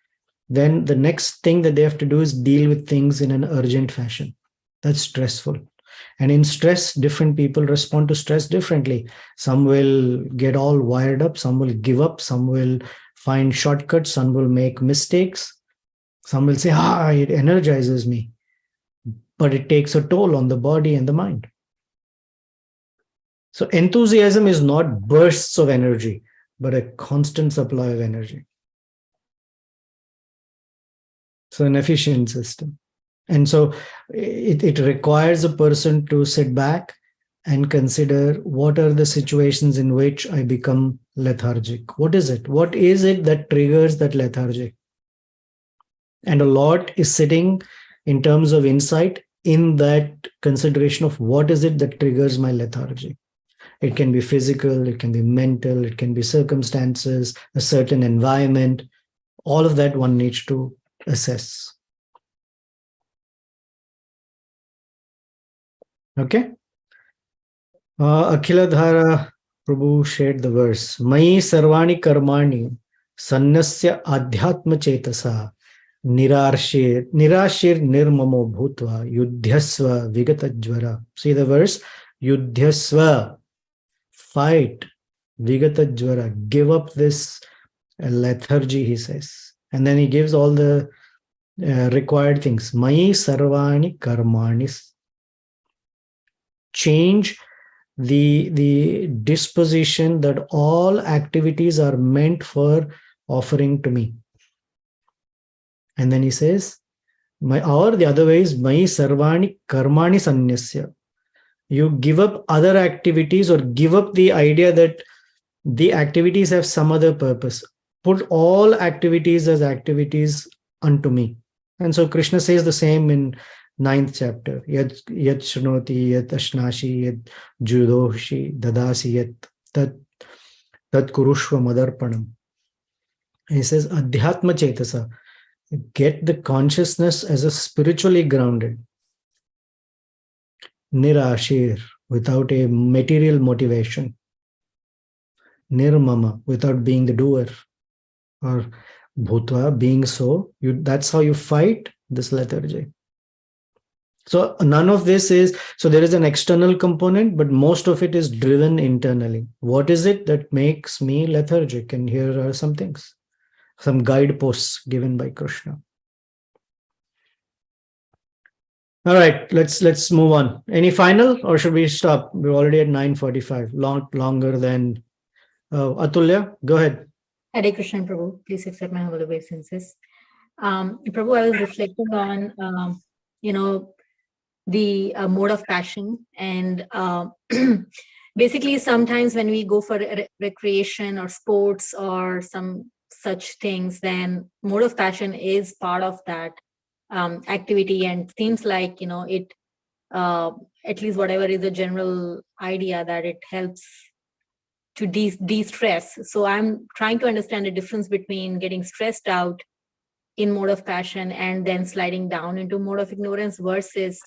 then the next thing that they have to do is deal with things in an urgent fashion. That's stressful. And in stress, different people respond to stress differently. Some will get all wired up, some will give up, some will find shortcuts, some will make mistakes. Some will say, it energizes me. But it takes a toll on the body and the mind. So enthusiasm is not bursts of energy, but a constant supply of energy. So an efficient system. And so it requires a person to sit back and consider, what are the situations in which I become lethargic? What is it? What is it that triggers that lethargy? And a lot is sitting in terms of insight in that consideration of what is it that triggers my lethargy. It can be physical, it can be mental, it can be circumstances, a certain environment. All of that one needs to assess. Okay? Akhiladhara Prabhu shared the verse. Mai sarvani karmani sannasya adhyatma chetasa nirashir nirmamo bhutva yudhyasva vigatajvara. See the verse? Yudhyasva. Fight. Vigatajvara. Give up this lethargy, he says. And then he gives all the required things. Mai sarvani karmani. Change the disposition that all activities are meant for offering to me. And then he says, or the other way is, Mai sarvani karmani sanyasya. You give up other activities, or give up the idea that the activities have some other purpose. Put all activities as activities unto me. And so Krishna says the same in 9th chapter. Yat shnoti, yat ashnashi, yat judoshi, dadasi, yat tat kurushva madarpanam. He says, adhyatma chetasa. Get the consciousness as a spiritually grounded. Nirashir, without a material motivation. Nirmama, without being the doer. Or bhutva, being so. That's how you fight this lethargy. So none of this is, so there is an external component, but most of it is driven internally. What is it that makes me lethargic? And here are some things, some guideposts given by Krishna. All right, let's move on. Any final, or should we stop? We're already at 9:45, longer than Atulya. Go ahead. Hare Krishna, Prabhu. Please accept my humble obeisances. Prabhu, I was reflecting on, the mode of passion. And basically, sometimes when we go for recreation or sports or some such things, then mode of passion is part of that activity. And seems like, it, at least whatever is the general idea, that it helps to de-stress. So I'm trying to understand the difference between getting stressed out in mode of passion and then sliding down into mode of ignorance versus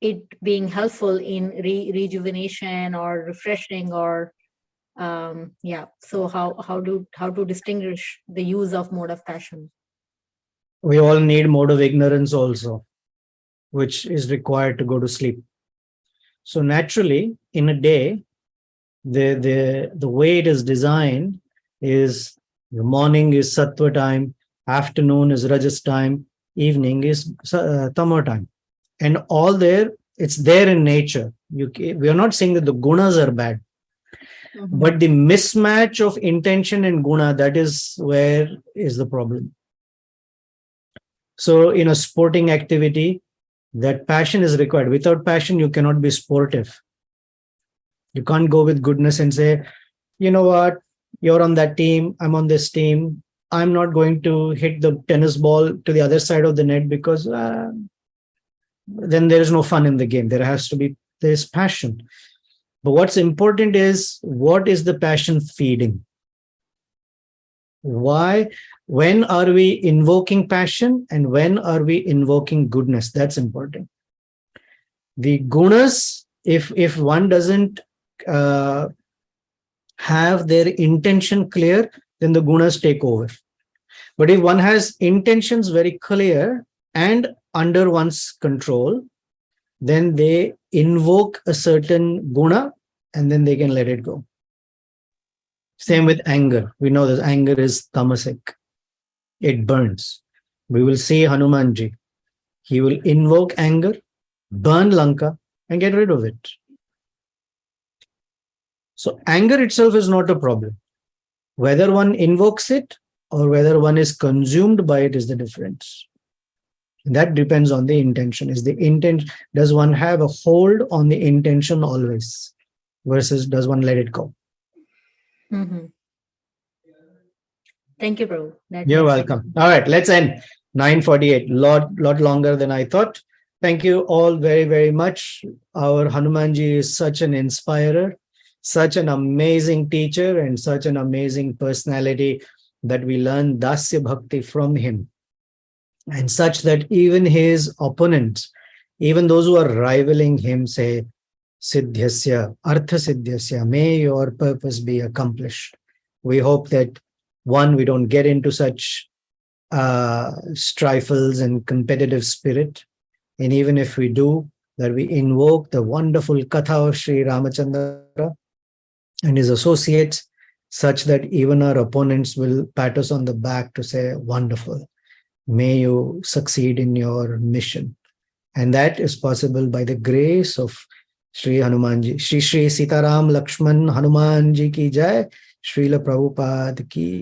it being helpful in rejuvenation or refreshing, or so how to distinguish the use of mode of passion? We all need mode of ignorance also, which is required to go to sleep. So naturally, in a day, the way it is designed is the morning is sattva time, afternoon is rajas time, evening is tama time, and all there, it's there in nature. We are not saying that the gunas are bad, but the mismatch of intention and guna, that is where is the problem. So in a sporting activity, that passion is required. Without passion, you cannot be sportive. You can't go with goodness and say, you know what, you're on that team, I'm on this team. I'm not going to hit the tennis ball to the other side of the net because then there is no fun in the game. There's passion. But what's important is, what is the passion feeding? Why? When are we invoking passion and when are we invoking goodness? That's important. The gunas, if one doesn't have their intention clear, then the gunas take over. But if one has intentions very clear and under one's control, then they invoke a certain guna and then they can let it go. Same with anger. We know that anger is tamasic. It burns. We will see Hanumanji. He will invoke anger, burn Lanka, and get rid of it. So anger itself is not a problem. Whether one invokes it or whether one is consumed by it is the difference. That depends on the intention. Does one have a hold on the intention always versus does one let it go? Thank you, Prabhu. You're welcome. All right, let's end. 9:48, lot longer than I thought. Thank you all very, very much. Our Hanumanji is such an inspirer, such an amazing teacher, and such an amazing personality that we learn Dasya Bhakti from him. And such that even his opponents, even those who are rivaling him, say, Siddhyasya, Artha Siddhyasya, may your purpose be accomplished. We hope that, one, we don't get into such strifles and competitive spirit. And even if we do, that we invoke the wonderful Katha of Sri Ramachandra and his associates, such that even our opponents will pat us on the back to say, wonderful. May you succeed in your mission. And that is possible by the grace of Sri Hanumanji. Shri Sitaram Lakshman Hanumanji ki jai. Srila Prabhupada ki